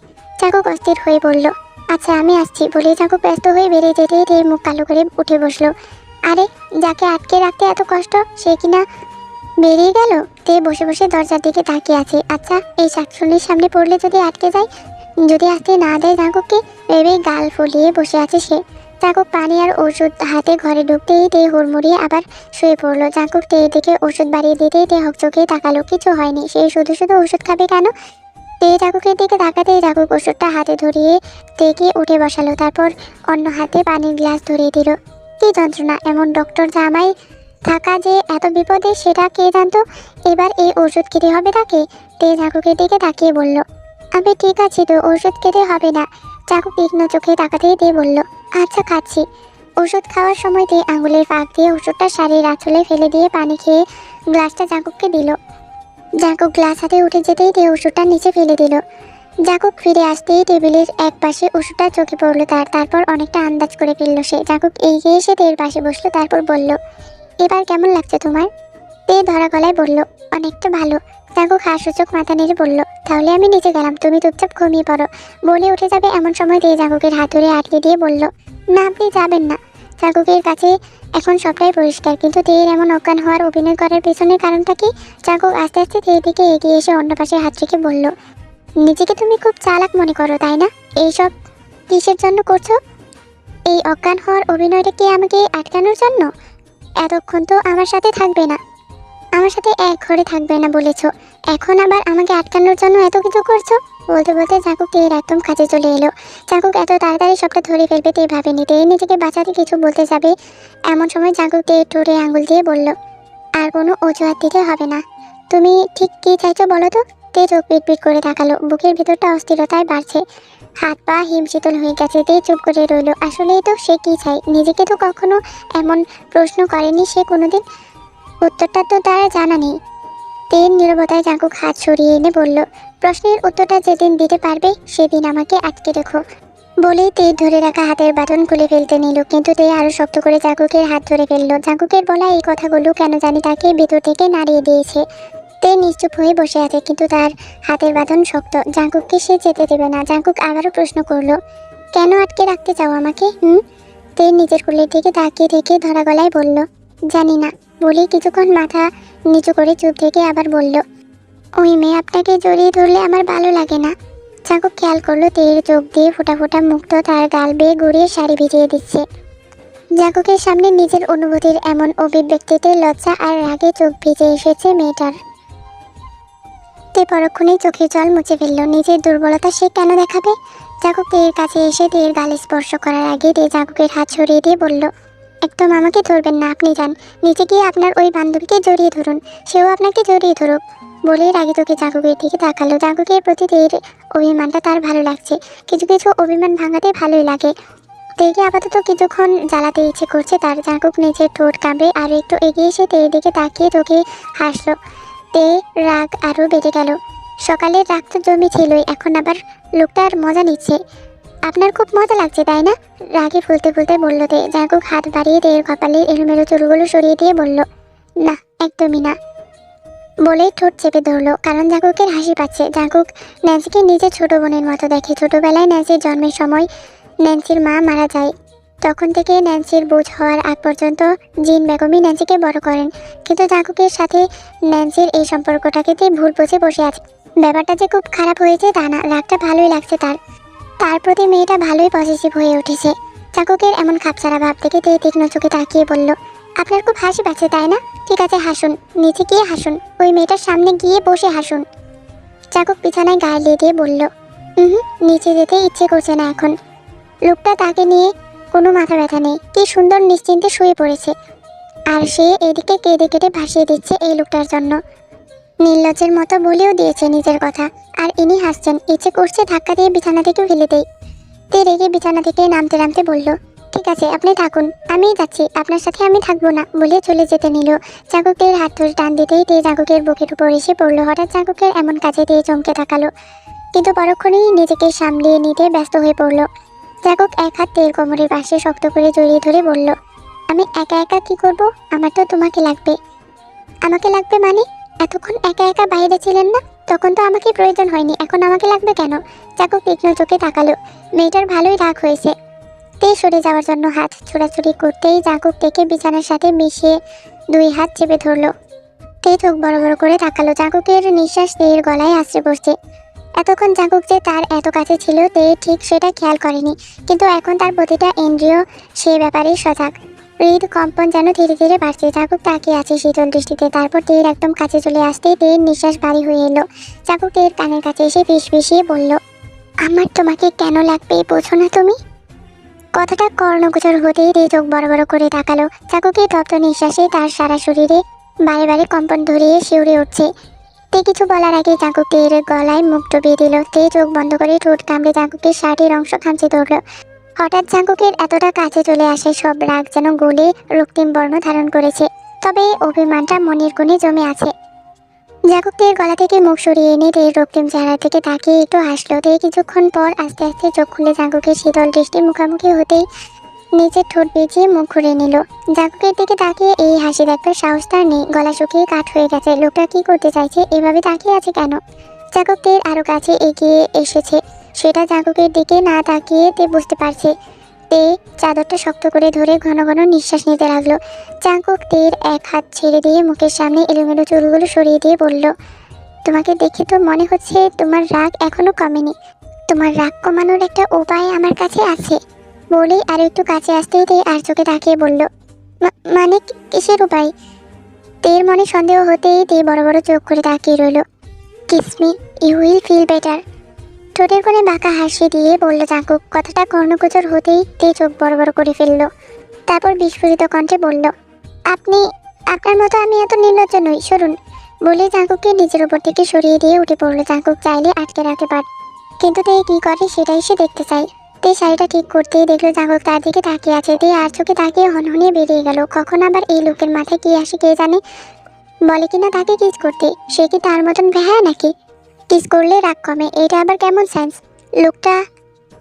জাঙ্কুক অস্থির হয়ে বলল, আচ্ছা আমি আসছি। বলে জাঙ্কুক ব্যস্ত হয়ে বেরিয়ে যেতে তের মুখ কালো করে উঠে বসলো। আরে, যাকে আটকে রাখতে এত কষ্ট সে কিনা বেরিয়ে গেল। তে বসে বসে দরজার দিকে তাকিয়ে আছে। আচ্ছা, এই শাকসুনির সামনে পড়লে যদি আটকে যায়, যদি আসতে না দেয় জাঙ্কুককে, ভেবেই গাল ফুলিয়ে বসে আছে সে। জাঙ্কুক পানি আর ওষুধ হাতে ঘরে ঢুকতেই তে হুড়মুড়িয়ে আবার শুয়ে পড়লো। জাঙ্কুক তে দিকে ওষুধ বাড়িয়ে দিতেই তে হকচকিয়ে তাকালো। কিছু হয়নি। সে শুধু শুধু ওষুধ খাবে কেন? তে জাঙ্কুকের দিকে তাকাতেই জাঙ্কুক ওষুধটা হাতে ধরিয়ে তেকে উঠে বসালো। তারপর অন্য হাতে পানির গ্লাস ধরিয়ে দিল। কি যন্ত্রণা! এমন ডক্টর জামাই থাকা যে এত বিপদে সেটা কে জানতো। এবার এই ওষুধ খেতে হবে তাকে? তে জাঙ্কুকের দিকে তাকিয়ে বলল, আমি ঠিক আছি তো, ওষুধ খেতে হবে না। জাঙ্কুক তীক্ষ্ণ চোখে তাকাতেই তে বলল, আচ্ছা খাচ্ছি। ওষুধ খাওয়ার সময় তে আঙুলের ফাঁক দিয়ে ওষুধটা শাড়ির আঁচলে ফেলে দিয়ে পানি খেয়ে গ্লাসটা জাঙ্কুককে দিল। জাঙ্কুক গ্লাস হাতে উঠে যেতেই তে ওষুধটা নিচে ফেলে দিল। জাঙ্কুক ফিরে আসতেই টেবিলের এক পাশে ওষুধটা চোখে পড়লো তার। তারপর অনেকটা আন্দাজ করে ফেলল সে। জাঙ্কুক এগিয়ে এসে তের পাশে বসলো। তারপর বলল, এবার কেমন লাগছে তোমার? তে ধরা গলায় বলল, অনেকটা ভালো। জাঙ্কুক হাসূচক মাথা নেড়ে বলল, তাহলে আমি নিচে গেলাম, তুমি চুপচাপ ঘুমিয়ে পড়ো। বলে উঠে যাবে এমন সময় তে জাঙ্কুকের হাত ধরে আটকে দিয়ে বলল, না, আপনি যাবেন না। জাঙ্কুকের কাছে এখন সবটাই পরিষ্কার, কিন্তু তের এমন অজ্ঞান হওয়ার অভিনয় করার পেছনের কারণটা কি? জাঙ্কুক আস্তে আস্তে তের দিকে এগিয়ে এসে অন্য পাশে হাত রেখে বলল, নিজেকে তুমি খুব চালাক মনে করো তাই না? এইসব কিসের জন্য করছো? এই অজ্ঞান হওয়ার অভিনয়টা কি আমাকে আটকানোর জন্য? এতক্ষণ তো আমার সাথে থাকবে না, আমার সাথে এক ঘরে থাকবে না বলেছো, এখন আবার আমাকে আটকানোর জন্য এত কিছু করছো? বলতে বলতে জাঙ্কুক তের একদম কাছে চলে এলো। জাঙ্কুক এত তাড়াতাড়ি সবটা ধরে ফেলবে তে ভাবেনি। তে নিজেকে বাঁচাতে কিছু বলতে যাবে এমন সময় জাঙ্কুক তের ঠোঁটে আঙুল দিয়ে বলল, আর কোনো অজুহাত দিতে হবে না। তুমি ঠিক কী চাইছো বলো তো? তে চোখ পিটপিট করে তাকালো। বুকের ভিতরটা অস্থিরতায় বাড়ছে, হাত পা হিমশীতল হয়ে গেছে। তে চুপ করে রইল। আসলেই তো সে কী চাই? নিজেকে তো কখনো এমন প্রশ্ন করেনি সে কোনোদিন। উত্তরটা তো তার জানা নেই। তের নীরবতায় জাঙ্কুক হাত সরিয়ে এনে বলল, প্রশ্নের উত্তরটা যেদিন দিতে পারবে সেদিন আমাকে আটকে রেখো। বলেই তে ধরে রাখা হাতের বাঁধন খুলে ফেলতে নিল, কিন্তু তে আরো শক্ত করে জাঙ্কুকের হাত ধরে ফেললো। জাঙ্কুকের বলা এই কথাগুলো কেন জানি তাকে ভেতর থেকে নাড়িয়ে দিয়েছে। তে নিশ্চুপ হয়ে বসে আছে, কিন্তু তার হাতের বাঁধন শক্ত। জাঙ্কুককে সে যেতে দেবে না। জাঙ্কুক আবারও প্রশ্ন করলো, কেন আটকে রাখতে চাও আমাকে? তে নিজের কোলের দিকে তাকিয়ে থেকে ধরা গলায় বলল, জানি না। বলেই কিছুক্ষণ মাথা নিচু করে চুপ থেকে আবার বলল, ওই মেয়ে আপনাকে জড়িয়ে ধরলে আমার ভালো লাগে না। জাঙ্কুক খেয়াল করলো তের চোখ দিয়ে ফোঁটা ফোঁটা মুক্ত তার গাল বেয়ে গড়িয়ে শাড়ি ভিজিয়ে দিচ্ছে। জাঙ্কুকের সামনে নিজের অনুভূতির এমন অভিব্যক্তিতে লজ্জা আর রাগে চোখ ভিজে এসেছে মেয়েটার। তে পরক্ষণেই চোখের জল মুছে ফেলল। নিজের দুর্বলতা সে কেন দেখাবে? জাঙ্কুক তের কাছে এসে তের গালে স্পর্শ করার আগে তে জাঙ্কুকের হাত সরিয়ে দিয়ে বলল, একদম আমাকে ধরবেন না, আপনি যান। নিচে গিয়ে আপনার ওই বান্ধবীকে জড়িয়ে ধরুন, সেও আপনাকে জড়িয়ে ধরুক। বলেই রাগে চোখে জাঙ্কুকের দিকে তাকালো। জাঙ্কুকের প্রতি তের অভিমানটা তার ভালো লাগছে। কিছু কিছু অভিমান ভাঙাতে ভালোই লাগে। তেকে আপাতত কিছুক্ষণ জ্বালাতে ইচ্ছে করছে তার। জাঙ্কুক নিজের ঠোঁট কামড়ে আরও একটু এগিয়ে এসে তের দিকে তাকিয়ে চোখে হাসলো। তে রাগ আরও বেড়ে গেল। সকালের রাগ তো জমি ছিলই, এখন আবার লোকটার মজা নিচ্ছে। আপনার খুব মজা লাগছে তাই না? রাগে ফুলতে ফুলতে বলল তে। জাঙ্কুক হাত বাড়িয়ে তের কপালের এলোমেলো চুলগুলো সরিয়ে দিয়ে বলল, না, একদমই না। বলেই ঠোঁট চেপে ধরলো, কারণ জাঙ্কুকের হাসি পাচ্ছে। জাঙ্কুক ন্যান্সিকে নিজের ছোট বোনের মতো দেখে। ছোটবেলায় ন্যান্সির জন্মের সময় ন্যান্সির মা মারা যায়। তখন থেকে ন্যান্সির বোঝ হওয়ার আগ পর্যন্ত জিন বেগমই ন্যান্সিকে বড় করেন। কিন্তু জাঙ্কুকের সাথে ন্যান্সির এই সম্পর্কটাকে ভুল বুঝে বসে আছে। ব্যাপারটা যে খুব খারাপ হয়েছে তা না, রাগটা ভালোই লাগছে তার। তার প্রতি মেয়েটা ভালোই পজিটিভ হয়ে উঠেছে। জাঙ্কুকের এমন খাপছাড়া ভাব দেখে তে তীক্ষ্ণ চোখে তাকিয়ে বলল, আপনার খুব হাসি পাচ্ছে তাই না? ঠিক আছে, হাসুন, নিচে গিয়ে হাসুন, ওই মেয়েটার সামনে গিয়ে বসে হাসুন। জাঙ্কুক বিছানায় গায়ে দিয়ে বলল, নিচে যেতে ইচ্ছে করছে না এখন। লোকটা তাকে নিয়ে কোনো মাথা ব্যথা নেই, কি সুন্দর নিশ্চিন্তে শুয়ে পড়েছে। আর সে এদিকে কেঁদে কেটে ভাসিয়ে দিচ্ছে এই লোকটার জন্য। নির্লজ্জের মতো বলেও দিয়েছে নিজের কথা, আর ইনি হাসছেন। ইচ্ছে করছে ধাক্কা দিয়ে বিছানা থেকে ফেলে দেই। তে রেগে বিছানা থেকে নামতে নামতে বলল, ঠিক আছে, আপনি থাকুন, আমিই যাচ্ছি, আপনার সাথে আমি থাকবো না। বলে চলে যেতে নিল। জাঙ্কুকের হাত ধরে টান দিতেই তে জাঙ্কুকের বুকের উপর এসে পড়ল। হঠাৎ জাঙ্কুকের এমন কাজে দিয়ে চমকে তাকালো, কিন্তু পরক্ষণেই নিজেকে সামলিয়ে নিতে ব্যস্ত হয়ে পড়ল। জাঙ্কুক এক হাত তের কোমরের পাশে শক্ত করে জড়িয়ে ধরে বলল, আমি একা একা কি করব? আমার তো তোমাকে লাগবে। আমাকে লাগবে মানে? এতক্ষণ একা একা বাইরে ছিলেন না, তখন তো আমাকে প্রয়োজন হয়নি, এখন আমাকে লাগবে কেন? জাঙ্কুক তীক্ষ্ণ চোখে তাকালো। মেয়েটার ভালোই রাগ হয়েছে। তে সরে যাওয়ার জন্য হাত ছোড়াছুড়ি করতেই জাঙ্কুক তেকে বিছানার সাথে মিশিয়ে দুই হাত চেপে ধরল। তে চোখ বড় বড় করে তাকালো। জাঙ্কুকের নিঃশ্বাস তের গলায় আশ্রে বসছে। এতক্ষণ জাঙ্কুক যে তার এত কাছে ছিল তে ঠিক সেটা খেয়াল করেনি, কিন্তু এখন তার প্রতিটা ইন্দ্রিয় সে ব্যাপারেই সজাগ। হৃদ কম্পন যেন ধীরে ধীরে বাড়ছে। জাঙ্কুক তাকিয়ে আছে শীতল দৃষ্টিতে। তারপর তের একদম কাছে চলে আসতেই তের নিঃশ্বাস ভারী হয়ে এলো। জাঙ্কুক তের কানের কাছে এসে ফিসফিসিয়ে বলল, আমার তোমাকে কেন লাগবে বোঝো না তুমি? কথাটা কর্ণগোচর হতেই তে চোখ বড় বড় করে তাকালো। জাঙ্কুকের তপ্ত নিঃশ্বাসে তার সারা শরীরে বারে বারে কম্পন ধরিয়ে শিউরে উঠছে। তে কিছু বলার আগে জাঙ্কুক তের গলায় মুখ ডুবিয়ে দিল। তে চোখ বন্ধ করে ঠোঁট কামড়ে জাঙ্কুকের শার্টের অংশ খামচে ধরল। হঠাৎ জাঙ্কুকের এতটা কাছে চলে আসে সব রাগ যেন গলে রক্তিম বর্ণ ধারণ করেছে। তবে অভিমানটা মনের কোণে জমে আছে। জাঙ্কুক তের গলা থেকে মুখ সরিয়ে এনে তের রক্তিম চেহারা থেকে তাকিয়ে একটু হাসলো। তে কিছুক্ষণ পর আস্তে আস্তে চোখ খুলে জাঙ্কুকের শীতল দৃষ্টি মুখোমুখি হতেই নিচের ঠোঁট বেঁচিয়ে মুখ ঘুরে নিল। জাঙ্কুকের দিকে তাকিয়ে এই হাসি দেখবার সাহস তার নেই। গলা শুকিয়ে কাঠ হয়ে গেছে। লোকটা কি করতে চাইছে? এভাবে তাকিয়ে আছে কেন? জাঙ্কুক তের আরো কাছে এগিয়ে এসেছে। সেটা জাঙ্কুকের দিকে না তাকিয়ে তে বুঝতে পারছে। তে চাদরটা শক্ত করে ধরে ঘন ঘন নিঃশ্বাস নিতে লাগলো। জাঙ্কুক তের এক হাত ছেড়ে দিয়ে মুখের সামনে এলোমেলো চুলগুলো সরিয়ে দিয়ে বলল, তোমাকে দেখে তো মনে হচ্ছে তোমার রাগ এখনো কমেনি। তোমার রাগ কমানোর একটা উপায় আমার কাছে আছে। বলেই আর একটু কাছে আসতেই তে আর চোখে তাকিয়ে বলল, মানে কিসের উপায়? তের মনে সন্দেহ হতেই তে বড় বড় চোখ করে তাকিয়ে রইল। Kiss me, you will feel better. ঠোঁটের কোণে বাঁকা হাসি দিয়ে বলল জাঙ্কুক। কথাটা কর্ণগোচর হতেই তে চোখ বড় বড় করে ফেলল। তারপর বিস্ফোরিত কণ্ঠে বলল, আপনার মতো আমি এত নির্লজ্জ নই, সরুন। বলে জাঙ্কুককে নিজের উপর থেকে সরিয়ে দিয়ে উঠে পড়ল। জাঙ্কুক চাইলে আটকে রাখতে পার, কিন্তু তে কি করে সেটাই সে দেখতে চাই। তে শাড়িটা ঠিক করতেই দেখলো জাঙ্কুক তার দিকে তাকিয়ে আছে। তে আর চোখে তাকিয়ে হনহনিয়ে বেরিয়ে গেল। কখন আবার এই লোকের মাথায় কি আসে কে জানে। বলে কিনা তাকে কিস করতে, সে কি তার মতন ভ্যাঁ নাকি? কিস করলে রাগ কমে, এটা আবার কেমন সেন্স? লোকটা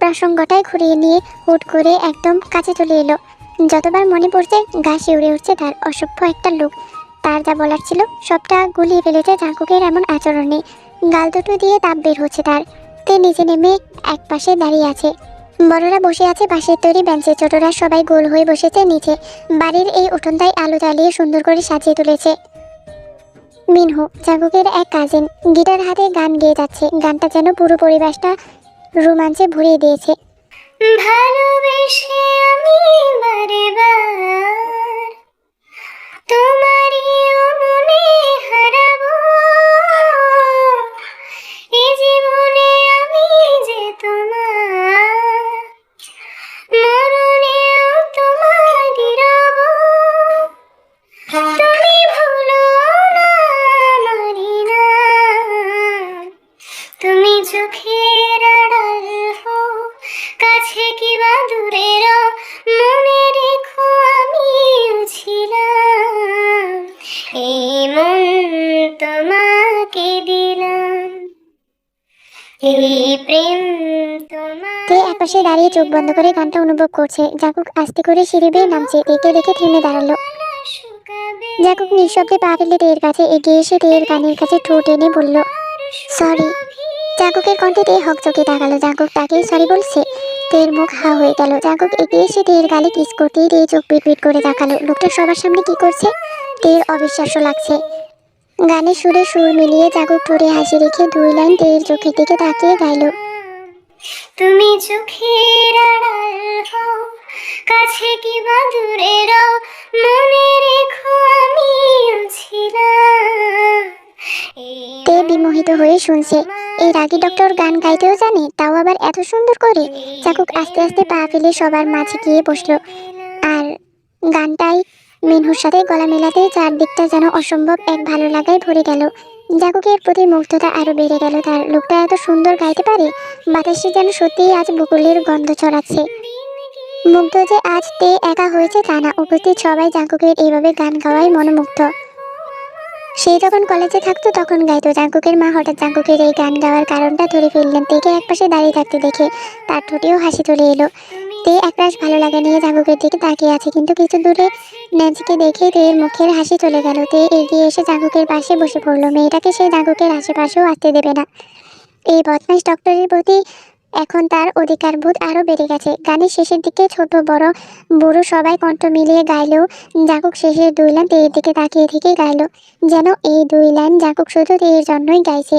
প্রসঙ্গটাই ঘুরিয়ে নিয়ে হুট করে একদম কাছে চলে এলো। যতবার মনে পড়ছে গা শিউরে উঠছে তার। অসভ্য একটা লোক। তার যা বলার ছিল সবটা গুলিয়ে ফেলেছে জাঙ্কুকের এমন আচরণে। গাল দুটো দিয়ে তাপ বের হচ্ছে তার। তে নিচে নেমে এক পাশে দাঁড়িয়ে আছে। বড়রা বসে আছে বাঁশের তৈরি বেঞ্চে, ছোটরা সবাই গোল হয়ে বসেছে নিচে। বাড়ির এই উঠোনটায় আলো জ্বালিয়ে সুন্দর করে সাজিয়ে তুলেছে। মিনহো, জাঙ্কুকের এক কাজিন, গিটার হাতে গান গেয়ে যাচ্ছে। গানটা যেন পুরো পরিবেশটা রোমাঞ্চে ভরিয়ে দিয়েছে। ভালোবেসে আমি বারে বার তোমারই মনে হারাবো, এই জীবনে আমি যে তোমার, মরণেও তোমারই রব। তুমি ভুলো না আমারই নাম, তুমি চোখের আড়াল হও, কাছে কিবা দূরের মনে রেখো আমিও ছিলাম, এই মন তোমাকে দিলাম, এই প্রেম তোমাকে। একপাশে দাঁড়িয়ে চোখ বন্ধ করে গানটা অনুভব করছে। জাঙ্কুক আস্তে করে সিঁড়ি বেয়ে নামছে। তেকে দেখে থেমে দাঁড়ালো। জাঙ্কুক নিঃশব্দে পা ফেলে তেয়ের কাছে এগিয়ে এসে তেয়ের কানের কাছে ঠোঁট এনে বলল, সরি। জাঙ্কুকের কণ্ঠে তে হকচকে তাকালো। জাঙ্কুক তাকে সরি বলছে। তের মুখ হা হয়ে গেল। জাঙ্কুক এগিয়ে এসে তের গালে কিস করতেই তে চোখ পিট পিট করে তাকালো। লোকটা সবার সামনে কি করছে? তের অবিশ্বাস্য লাগছে। গানের সুরে সুর মিলিয়ে জাঙ্কুক ঠোঁটে হাসি রেখে 2 লাইন তের চোখের দিকে তাকিয়ে গাইল। তুমি চোখের আড়াল হও, কাছে কিবা দূরে রও, মনে রেখো আমিও ছিলাম। তে বিমোহিত হয়ে শুনছে। এই রাগী ডক্টর গান গাইতেও জানে, তাও আবার এত সুন্দর করে। জাঙ্কুক আস্তে আস্তে পা ফেলে সবার মাঝে গিয়ে বসলো। আর গানটাই মিনহুর সাথে গলা মেলাতে চারদিকটা যেন অসম্ভব এক ভালো লাগায় ভরে গেল। জাঙ্কুকের প্রতি মুগ্ধতা আরো বেড়ে গেল তার। লোকটা এত সুন্দর গাইতে পারে। বাতাসে যেন সত্যিই আজ বকুলের গন্ধ ছড়াচ্ছে। মুগ্ধ যে আজ তে একা হয়েছে তা না, উপস্থিত সবাই জাঙ্কুকের এইভাবে গান গাওয়ায় মনোমুগ্ধ। সে যখন কলেজে থাকতো তখন গাইতো। জাঙ্কুকের মা হঠাৎ জাঙ্কুকের এই গান গাওয়ার কারণটা ধরে ফেললেন। তেকে একপাশে দাঁড়িয়ে থাকতে দেখে তার ঠোঁটেও হাসি চলে এলো। তে একরাশ ভালো লাগা নিয়ে জাঙ্কুকের দিকে তাকিয়ে আছে, কিন্তু কিছু দূরে ন্যান্সিকে দেখে তের মুখের হাসি চলে গেল। তে এগিয়ে এসে জাঙ্কুকের পাশে বসে পড়লো। মেয়েটাকে সে জাঙ্কুকের আশেপাশেও আসতে দেবে না। এই বদমাইশ ডক্টরের প্রতি এখন তার অধিকার বোধ আরো বেড়ে গেছে। গানের শেষের দিকে ছোট বড় বুড়ো সবাই কণ্ঠ মিলিয়ে গাইলেও জাঙ্কুক শেষের 2 লাইন তের দিকে তাকিয়ে থেকে গাইল, যেন এই 2 লাইন জাঙ্কুক শুধু তের জন্যই গাইছে।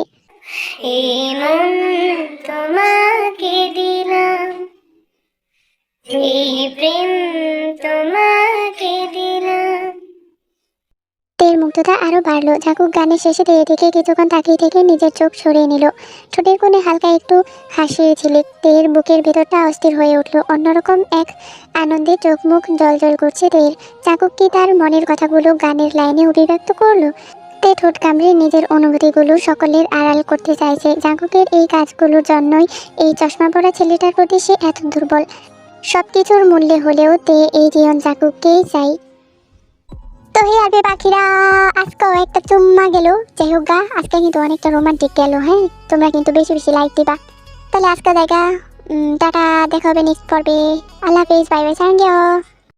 এই মন তোমাকে দিলাম, এই প্রেম তোমাকে দিলাম। তের মুগ্ধতা আরো বাড়লো। জাঙ্কুক গানের শেষে তের দিকে কিছুক্ষণ তাকিয়ে থেকে নিজের চোখ সরিয়ে নিল। ঠোঁটের কোণে হালকা একটু হাসিয়েছিল। তের বুকের ভেতরটা অস্থির হয়ে উঠল। অন্যরকম এক আনন্দে চোখ মুখ জলজল করছে তের। জাঙ্কুক কি তার মনের কথাগুলো গানের লাইনে অভিব্যক্ত করলো? তে ঠোঁট কামড়ে নিজের অনুভূতিগুলো সকলের আড়াল করতে চাইছে। জাঙ্কুকের এই কাজগুলোর জন্যই এই চশমা পরা ছেলেটার প্রতি সে এত দুর্বল। সবকিছুর মূল্যে হলেও তে এই জীবন জাঙ্কুককেই চাই। তো হে আরবে পাখিরা, আজকেও একটা চুম্মা গেল। যাই হোক গা, আজকে কিন্তু অনেকটা রোমান্টিক গেল। হ্যাঁ, তোমরা কিন্তু বেশি বেশি লাইক দিবা। তাহলে আজকে জায়গা টাটা, দেখা হবে নেক্সট পর্বে। আল্লাহ হাফেজ, বাই বাই, সাঙ্গেও।